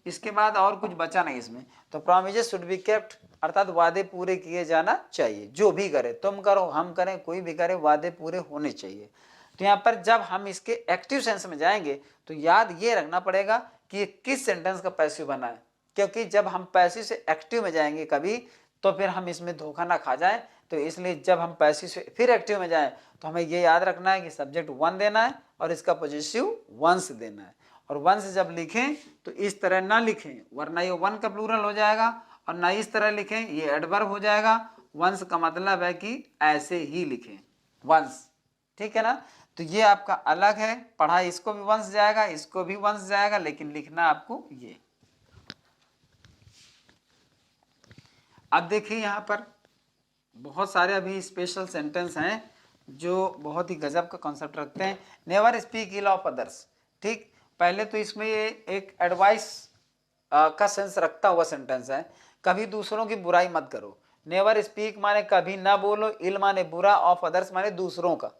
Speaker 1: इसके बाद और कुछ बचा नहीं इसमें। तो प्रोमिसेस शुड बी केप्ट, अर्थात वादे पूरे किए जाना चाहिए। जो भी करे, तुम करो, हम करें, कोई भी करे, वादे पूरे होने चाहिए। तो यहाँ पर जब हम इसके एक्टिव सेंस में जाएंगे तो याद ये रखना पड़ेगा कि ये किस सेंटेंस का पैसिव बना है, क्योंकि जब हम पैसिव से एक्टिव में जाएंगे कभी तो फिर हम इसमें धोखा ना खा जाए। तो इसलिए जब हम पैसिव से फिर एक्टिव में जाएं तो हमें ये याद रखना है कि सब्जेक्ट वन देना है और इसका पॉजिटिव वंस देना है। और वंस जब लिखें तो इस तरह ना लिखें, वरना ये वन का प्लूरल हो जाएगा, और ना इस तरह लिखें, ये एडवर्ब हो जाएगा। वंस का मतलब है कि ऐसे ही लिखें, वंस, ठीक है ना। तो ये आपका अलग है, पढ़ा इसको भी वंस जाएगा, इसको भी वंस जाएगा, लेकिन लिखना आपको ये। अब देखिए यहाँ पर बहुत सारे अभी स्पेशल सेंटेंस हैं जो बहुत ही गजब का कॉन्सेप्ट रखते हैं। Never speak ill of others, ठीक। पहले तो इसमें ये एक एडवाइस का सेंस रखता हुआ सेंटेंस है, कभी दूसरों की बुराई मत करो। नेवर स्पीक माने कभी ना बोलो, इल माने बुरा, ऑफ अदर्स माने दूसरों का,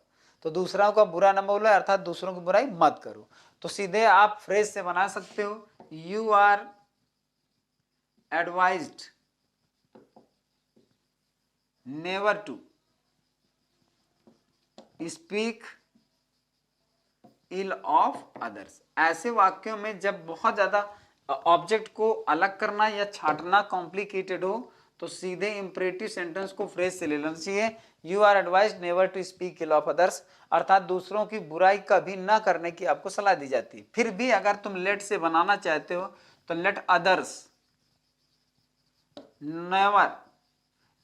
Speaker 1: तो दूसरों का बुरा ना बोलो, अर्थात दूसरों की बुराई मत करो। तो सीधे आप फ्रेज से बना सकते हो, you are advised never to speak ill of others. ऐसे वाक्यों में जब बहुत ज्यादा ऑब्जेक्ट को अलग करना या छांटना कॉम्प्लिकेटेड हो तो सीधे इंपरेटिव सेंटेंस को फ्रेज से ले लेना चाहिए। You are advised never to speak ill of others, अर्थात दूसरों की बुराई कभी ना करने की आपको सलाह दी जाती है। फिर भी अगर तुम लेट से बनाना चाहते हो तो लेट अदर्स नेवर,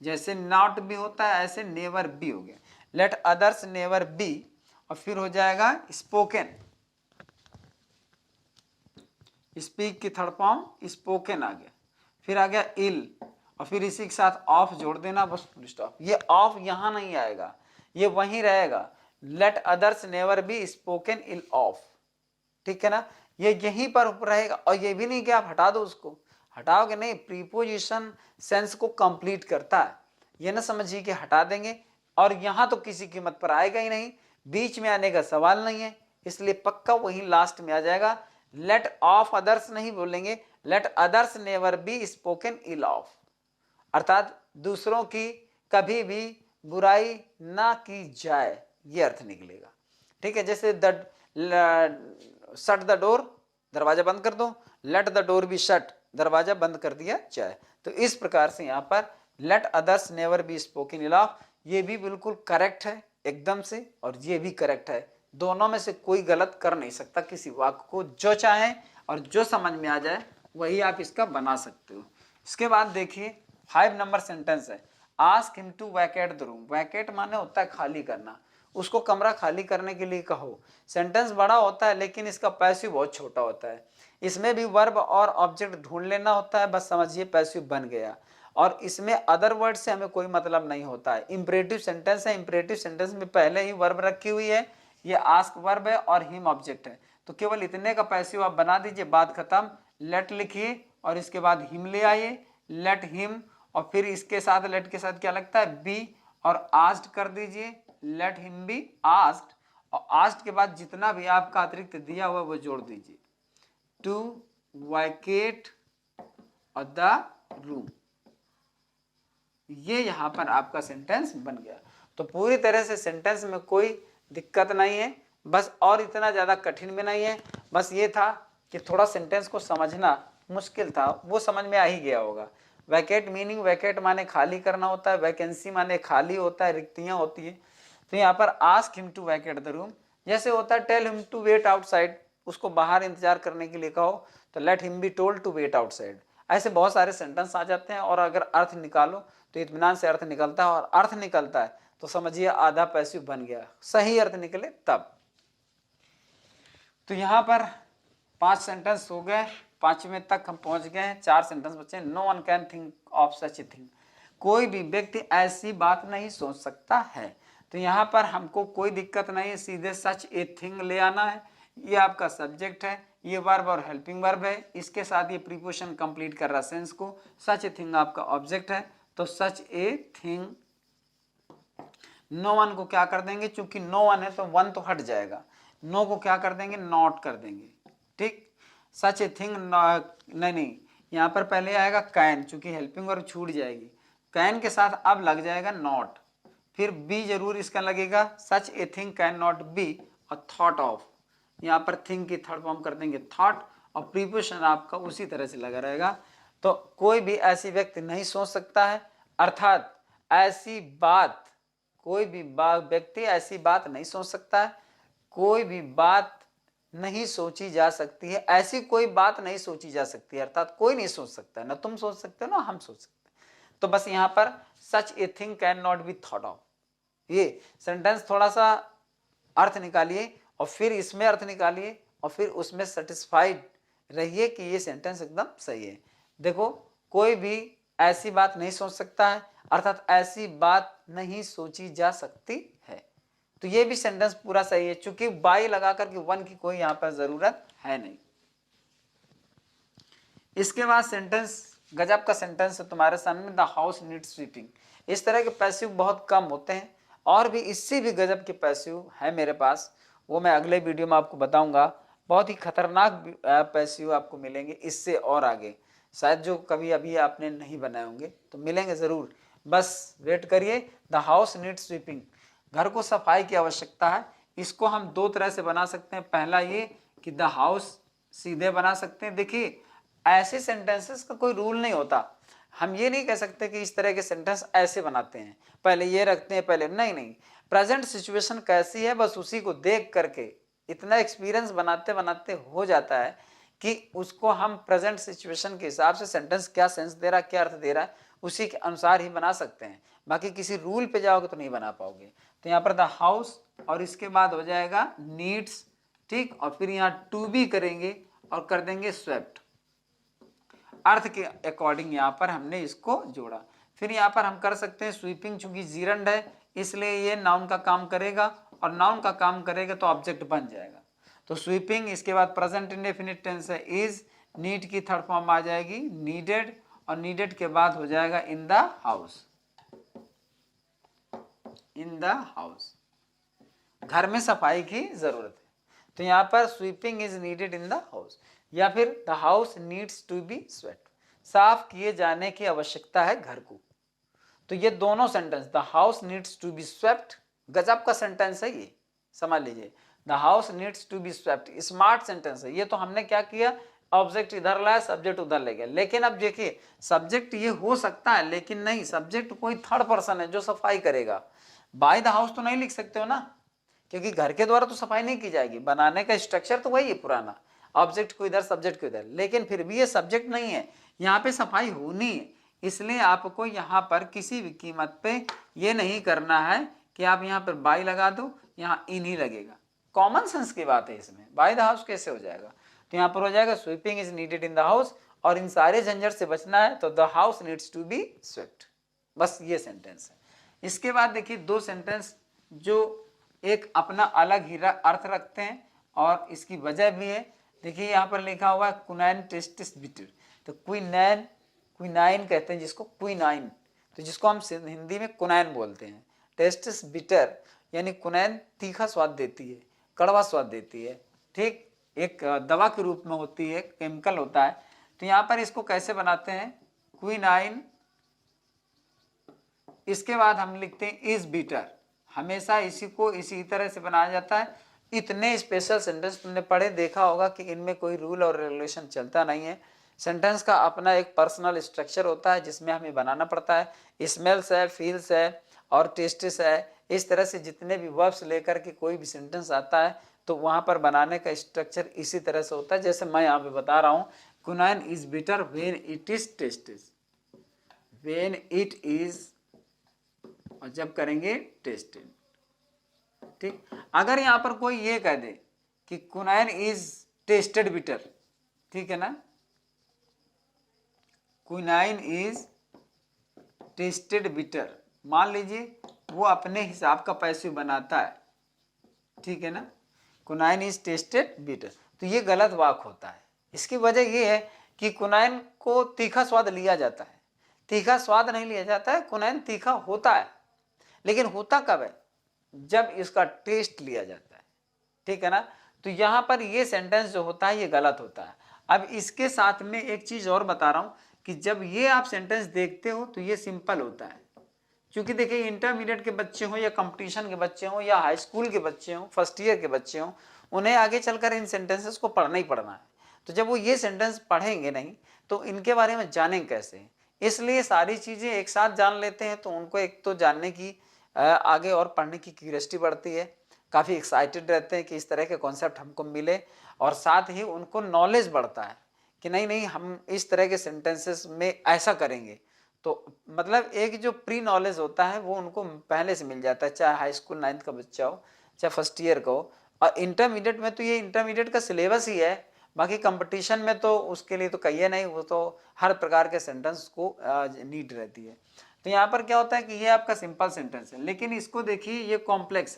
Speaker 1: जैसे नॉट भी होता है ऐसे नेवर बी हो गया, लेट अदर्स नेवर बी, और फिर हो जाएगा स्पोकन, स्पीक की थर्ड फॉर्म स्पोकन आ गया, फिर आ गया इल, और फिर इसी के साथ ऑफ जोड़ देना, बस फुल स्टॉप। ये ऑफ यहाँ नहीं आएगा, ये वहीं रहेगा। Let others never be spoken ill of, ठीक है ना, ये यहीं पर रहेगा। और ये भी नहीं कि आप हटा दो उसको, हटाओगे नहीं, प्रीपोजिशन सेंस को कंप्लीट करता है। ये ना समझिए कि हटा देंगे और यहां तो किसी कीमत पर आएगा ही नहीं, बीच में आने का सवाल नहीं है, इसलिए पक्का वही लास्ट में आ जाएगा। लेट ऑफ अदर्स नहीं बोलेंगे, let others never be spoken ill of, अर्थात दूसरों की कभी भी बुराई ना की जाए, ये अर्थ निकलेगा। ठीक है, जैसे शट द डोर, दरवाजा बंद कर दो, let the door be shut, दरवाजा बंद कर दिया जाए। तो इस प्रकार से यहाँ पर let others never be spoken ill of, ये भी बिल्कुल करेक्ट है एकदम से, और ये भी करेक्ट है। दोनों में से कोई गलत कर नहीं सकता किसी वाक्य को, जो चाहे और जो समझ में आ जाए वही आप इसका बना सकते हो। इसके बाद देखिए 5 नंबर सेंटेंस है, ask him to vacate the room. Vacate माने होता है खाली करना, उसको कमरा खाली करने के लिए कहो। सेंटेंस बड़ा होता है लेकिन इसका पैसिव बहुत छोटा होता है। इसमें भी वर्ब और ऑब्जेक्ट ढूंढ लेना होता है, बस समझिए पैसिव बन गया। और इसमें अदर वर्ड से हमें कोई मतलब नहीं होता है। इंपरेटिव सेंटेंस है, इंपरेटिव सेंटेंस में पहले ही वर्ब रखी हुई है, ये आस्क वर्ब है और हिम ऑब्जेक्ट है, तो केवल इतने का पैसिव आप बना दीजिए, बात खत्म। लेट लिखिए और इसके बाद हिम ले आइए, लेट हिम, और फिर इसके साथ लेट के साथ क्या लगता है बी, और आस्क्ड कर दीजिए, लेट हिम बी आस्क्ड, और आस्क्ड के बाद जितना भी आपका अतिरिक्त दिया हुआ वो जोड़ दीजिए, टू वैकेट द रूम। ये यहां पर आपका सेंटेंस बन गया। तो पूरी तरह से सेंटेंस में कोई दिक्कत नहीं है, बस और इतना ज्यादा कठिन भी नहीं है, बस ये था कि थोड़ा सेंटेंस को समझना मुश्किल था, वो समझ में आ ही गया होगा। वैकेट मीनिंग, वैकेट माने खाली करना होता है, वैकेंसी माने खाली होता है, रिक्तियां होती है। तो यहाँ पर ask him to vacate the room, जैसे होता है tell him to wait outside, उसको बाहर इंतजार करने के लिए कहो, तो let him be told to wait outside. ऐसे बहुत सारे सेंटेंस आ जाते हैं, और अगर अर्थ निकालो तो इत्मीनान से अर्थ निकलता है, और अर्थ निकलता है तो समझिए आधा पैसिव बन गया, सही अर्थ निकले तब। तो यहाँ पर 5 सेंटेंस हो गए, 5वें तक हम पहुंच गए हैं, 4 सेंटेंस बचे। No one can think of such a thing, कोई भी व्यक्ति ऐसी बात नहीं सोच सकता है। तो यहाँ पर हमको कोई दिक्कत नहीं है, सीधे सच ए थिंग ले आना है। ये आपका सब्जेक्ट है, ये वर्ब और हेल्पिंग वर्ब है, इसके साथ ये प्रीपोजिशन कंप्लीट कर रहा सेंस को। सच ए थिंग आपका ऑब्जेक्ट है, तो सच ए थिंग। नो वन को क्या कर देंगे, चूंकि नो वन है तो वन तो हट जाएगा, नो को क्या कर देंगे, नॉट कर देंगे। ठीक, सच ए थिंग नहीं, यहाँ पर पहले आएगा कैन, चूंकि हेल्पिंग वर्ब छूट जाएगी, कैन के साथ अब लग जाएगा नॉट, फिर बी जरूर इसका लगेगा, such a thing can not be, और थॉट ऑफ, यहाँ पर थिंग की थर्ड फॉर्म कर देंगे थॉट, और प्रीपोजिशन आपका उसी तरह से लगा रहेगा। तो कोई भी ऐसी व्यक्ति नहीं सोच सकता है, अर्थात ऐसी बात, कोई भी व्यक्ति ऐसी बात नहीं सोच सकता है, कोई भी बात नहीं सोची जा सकती है, ऐसी कोई बात नहीं सोची जा सकती है, अर्थात कोई नहीं सोच सकता है, ना तुम सोच सकते हो ना हम सोच सकते हैं। तो बस यहाँ पर such a thing can not be thought of, ये सेंटेंस थोड़ा सा अर्थ निकालिए और फिर इसमें अर्थ निकालिए और फिर उसमें सेटिस्फाइड रहिए कि ये सेंटेंस एकदम सही है। देखो, कोई भी ऐसी बात नहीं सोच सकता है, अर्थात ऐसी बात नहीं सोची जा सकती है। तो ये भी सेंटेंस पूरा सही है, चूंकि बाई लगा करके वन की कोई यहां पर जरूरत है नहीं। इसके बाद सेंटेंस गजब का सेंटेंस है तुम्हारे सामने, द हाउस नीड्स स्वीपिंग। इस तरह के पैसिव बहुत कम होते हैं, और भी इससे भी गजब के पैसिव है मेरे पास, वो मैं अगले वीडियो में आपको बताऊंगा। बहुत ही खतरनाक पैसिव आपको मिलेंगे इससे और आगे, शायद जो कभी अभी आपने नहीं बनाए होंगे, तो मिलेंगे जरूर, बस वेट करिए। द हाउस नीड्स स्वीपिंग, घर को सफाई की आवश्यकता है। इसको हम दो तरह से बना सकते हैं, पहला ये कि द हाउस सीधे बना सकते हैं। देखिए, ऐसे सेंटेंसेस का कोई रूल नहीं होता, हम ये नहीं कह सकते कि इस तरह के सेंटेंस ऐसे बनाते हैं, पहले ये रखते हैं पहले, नहीं, प्रेजेंट सिचुएशन कैसी है बस उसी को देख करके इतना एक्सपीरियंस बनाते बनाते हो जाता है कि उसको हम प्रेजेंट सिचुएशन के हिसाब से सेंटेंस क्या सेंस दे रहा है, क्या अर्थ दे रहा है, उसी के अनुसार ही बना सकते हैं। बाकी किसी रूल पे जाओगे तो नहीं बना पाओगे। तो यहाँ पर द हाउस और इसके बाद हो जाएगा नीड्स, ठीक, और फिर यहाँ टू बी करेंगे और कर देंगे स्वेप्ट। अर्थ के अकॉर्डिंग यहाँ पर हमने इसको जोड़ा। फिर यहाँ पर हम कर सकते हैं स्वीपिंग, चूंकि जीरंड है इसलिए ये नाउन का काम करेगा, और नाउन का काम करेगा तो ऑब्जेक्ट बन जाएगा। तो स्वीपिंग, इसके बाद प्रेजेंट इंडेफिनिट टेंस है इज, नीड की थर्ड फॉर्म आ जाएगी नीडेड, और नीडेड के बाद हो जाएगा in the house, in the house, घर में सफाई की जरूरत है। तो यहाँ पर sweeping is needed in the house, या फिर the house needs to be swept, साफ किए जाने की आवश्यकता है घर को। तो ये दोनों sentence, the house needs to be swept, गजब का सेंटेंस है ये, समझ लीजिए। The house needs to be swept smart sentence है ये। तो हमने क्या किया, ऑब्जेक्ट इधर लाया, सब्जेक्ट उधर ले गया। लेकिन अब देखिए सब्जेक्ट ये हो सकता है, लेकिन नहीं, सब्जेक्ट कोई थर्ड पर्सन है जो सफाई करेगा। बाय द हाउस तो नहीं लिख सकते हो ना, क्योंकि घर के द्वारा तो सफाई नहीं की जाएगी, बनाने का स्ट्रक्चर तो वही है पुराना, ऑब्जेक्ट को इधर सब्जेक्ट को इधर। लेकिन फिर भी ये सब्जेक्ट नहीं है, यहाँ पे सफाई होनी है, इसलिए आपको यहाँ पर किसी भी कीमत पे ये नहीं करना है कि आप यहाँ पर बाय लगा दो, यहाँ इन ही लगेगा। कॉमन सेंस की बात है इसमें, बाय द हाउस कैसे हो जाएगा। तो यहाँ पर हो जाएगा sweeping is needed in the house, और इन सारे झंझट से बचना है तो the house needs to be swept. बस ये सेंटेंस है। इसके बाद देखिए दो सेंटेंस जो एक अपना अलग ही अर्थ रखते हैं और इसकी वजह भी है। देखिए यहाँ पर लिखा हुआ है क्विनाइन टेस्टिस बिटर, तो क्विनाइन, क्विनाइन कहते हैं जिसको, क्विनाइन, तो जिसको हम हिंदी में क्विनाइन बोलते हैं। टेस्टिस बिटर यानी क्विनाइन तीखा स्वाद देती है, कड़वा स्वाद देती है, ठीक, एक दवा के रूप में होती है, केमिकल होता है। तो यहाँ पर इसको कैसे बनाते हैं, क्विनाइन, इसके बाद हम लिखते हैं इज बिटर, हमेशा इसी को इसी तरह से बनाया जाता है। इतने स्पेशल सेंटेंस तुमने पढ़े, देखा होगा कि इनमें कोई रूल और रेगुलेशन चलता नहीं है। सेंटेंस का अपना एक पर्सनल स्ट्रक्चर होता है जिसमें हमें बनाना पड़ता है। स्मेल्स है, फील्स है और टेस्टिस है, इस तरह से जितने भी वर्ब्स लेकर के कोई भी सेंटेंस आता है तो वहाँ पर बनाने का स्ट्रक्चर इसी तरह से होता है जैसे मैं यहाँ पे बता रहा हूँ। Quinine is bitter when it is testis, when it is, और जब करेंगे टेस्टेड, ठीक। अगर यहाँ पर कोई ये कह दे कि क्विनाइन इज टेस्टेड बिटर, ठीक है ना, क्विनाइन इज टेस्टेड बिटर, मान लीजिए वो अपने हिसाब का पैसिव बनाता है, ठीक है ना, क्विनाइन इज टेस्टेड बिटर, तो ये गलत वाक होता है। इसकी वजह ये है कि क्विनाइन को तीखा स्वाद लिया जाता है, तीखा स्वाद नहीं लिया जाता है, क्विनाइन तीखा होता है, लेकिन होता कब है, जब इसका टेस्ट लिया जाता है, ठीक है ना। तो यहाँ पर ये सेंटेंस जो होता है ये गलत होता है। अब इसके साथ में एक चीज और बता रहा हूँ कि जब ये आप सेंटेंस देखते हो तो ये सिंपल होता है, क्योंकि देखिए इंटरमीडिएट के बच्चे हों या कंपटीशन के बच्चे हों या हाई स्कूल के बच्चे हों, फर्स्ट ईयर के बच्चे हों, उन्हें आगे चलकर इन सेंटेंसेस को पढ़ना ही पढ़ना है। तो जब वो ये सेंटेंस पढ़ेंगे नहीं तो इनके बारे में जानेंगे कैसे, इसलिए सारी चीज़ें एक साथ जान लेते हैं तो उनको एक तो जानने की आगे और पढ़ने की क्यूरियोसिटी बढ़ती है, काफ़ी एक्साइटेड रहते हैं कि इस तरह के कॉन्सेप्ट हमको मिले, और साथ ही उनको नॉलेज बढ़ता है कि नहीं नहीं हम इस तरह के सेंटेंसेस में ऐसा करेंगे। तो मतलब एक जो प्री नॉलेज होता है वो उनको पहले से मिल जाता है, चाहे हाई स्कूल 9th का बच्चा हो चाहे फर्स्ट ईयर का हो। और इंटरमीडिएट में तो ये इंटरमीडिएट का सिलेबस ही है, बाकी कंपटीशन में तो उसके लिए तो कहिए नहीं, वो तो हर प्रकार के सेंटेंस को नीड रहती है। तो यहाँ पर क्या होता है कि ये आपका सिंपल सेंटेंस है, लेकिन इसको देखिए ये कॉम्प्लेक्स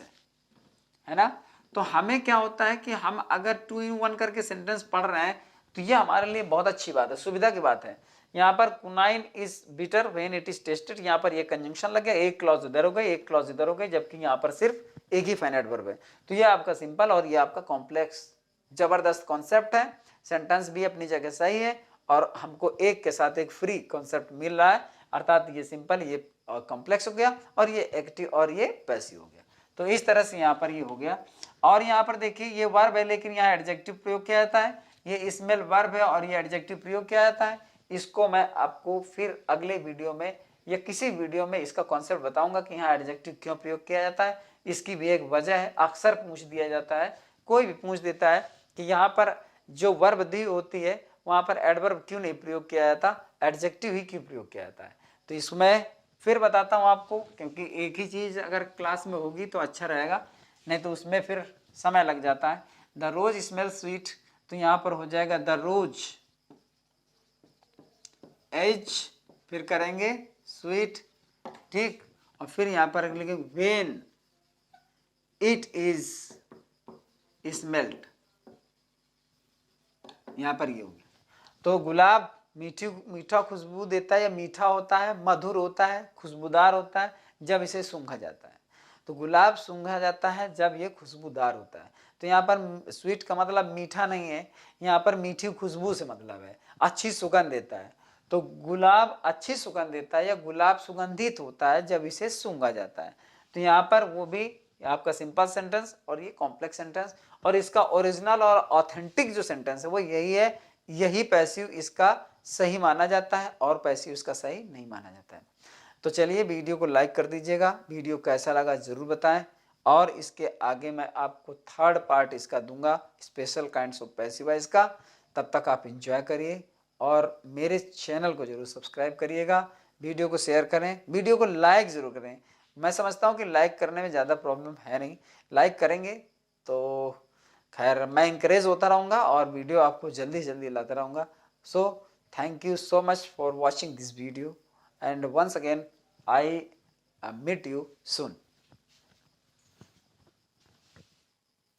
Speaker 1: है ना। तो हमें क्या होता है कि हम अगर 2 in 1 करके सेंटेंस पढ़ रहे हैं तो ये हमारे लिए बहुत अच्छी बात है, सुविधा की बात है। यहाँ पर quinine is bitter when it is tested, यहाँ पर ये कंजंक्शन लग गया, एक क्लॉज इधर हो गई एक क्लॉज इधर हो गई, जबकि यहाँ पर सिर्फ एक ही फाइनाइट वर्ब है। तो ये आपका सिंपल और ये आपका कॉम्प्लेक्स, जबरदस्त कॉन्सेप्ट है। सेंटेंस भी अपनी जगह सही है और हमको एक के साथ एक फ्री कॉन्सेप्ट मिल रहा है, अर्थात ये सिंपल, ये कॉम्प्लेक्स हो गया और ये एक्टिव और ये पैसिव हो गया। तो इस तरह से यहाँ पर ये हो गया। और यहाँ पर देखिए ये वर्ब है लेकिन यहाँ एडजेक्टिव प्रयोग किया जाता है, ये स्मेल वर्ब है और ये एडजेक्टिव प्रयोग किया जाता है। इसको मैं आपको फिर अगले वीडियो में या किसी वीडियो में इसका कॉन्सेप्ट बताऊंगा कि यहाँ एडजेक्टिव क्यों प्रयोग किया जाता है। इसकी भी एक वजह है, अक्सर पूछ दिया जाता है, कोई भी पूछ देता है कि यहाँ पर जो वर्ब दी होती है वहाँ पर एडवर्ब क्यों नहीं प्रयोग किया जाता, एडजेक्टिव ही क्यों प्रयोग किया जाता है। तो इसमें फिर बताता हूँ आपको, क्योंकि एक ही चीज़ अगर क्लास में होगी तो अच्छा रहेगा, नहीं तो उसमें फिर समय लग जाता है। द रोज स्मेल स्वीट, तो यहाँ पर हो जाएगा द रोज एच, फिर करेंगे स्वीट, ठीक, और फिर यहाँ पर लिखेंगे व्हेन इट इज स्मेल्ट, यहाँ पर ये हो गया। तो गुलाब मीठा खुशबू देता है या मीठा होता है, मधुर होता है, खुशबूदार होता है जब इसे सूंघा जाता है। तो गुलाब सूंघा जाता है जब ये खुशबूदार होता है। तो यहाँ पर स्वीट का मतलब मीठा नहीं है, यहाँ पर मीठी खुशबू से मतलब है, अच्छी सुगंध देता है। तो गुलाब अच्छी सुगंध देता है या गुलाब सुगंधित होता है जब इसे सूंघा जाता है। तो यहाँ पर वो भी आपका सिंपल सेंटेंस और ये कॉम्प्लेक्स सेंटेंस, और इसका ओरिजिनल और ऑथेंटिक जो सेंटेंस है वो यही है, यही पैसिव इसका सही माना जाता है और पैसिव इसका सही नहीं माना जाता है। तो चलिए वीडियो को लाइक कर दीजिएगा, वीडियो कैसा लगा जरूर बताएं, और इसके आगे मैं आपको थर्ड पार्ट इसका दूंगा, special kinds of passive voice का। तब तक आप एंजॉय करिए और मेरे चैनल को जरूर सब्सक्राइब करिएगा, वीडियो को शेयर करें, वीडियो को लाइक जरूर करें। मैं समझता हूँ कि लाइक करने में ज़्यादा प्रॉब्लम है नहीं, लाइक करेंगे तो खैर मैं इंकरेज होता रहूँगा और वीडियो आपको जल्दी जल्दी लाता रहूँगा। So thank you so much for watching this video, and once again I meet you soon.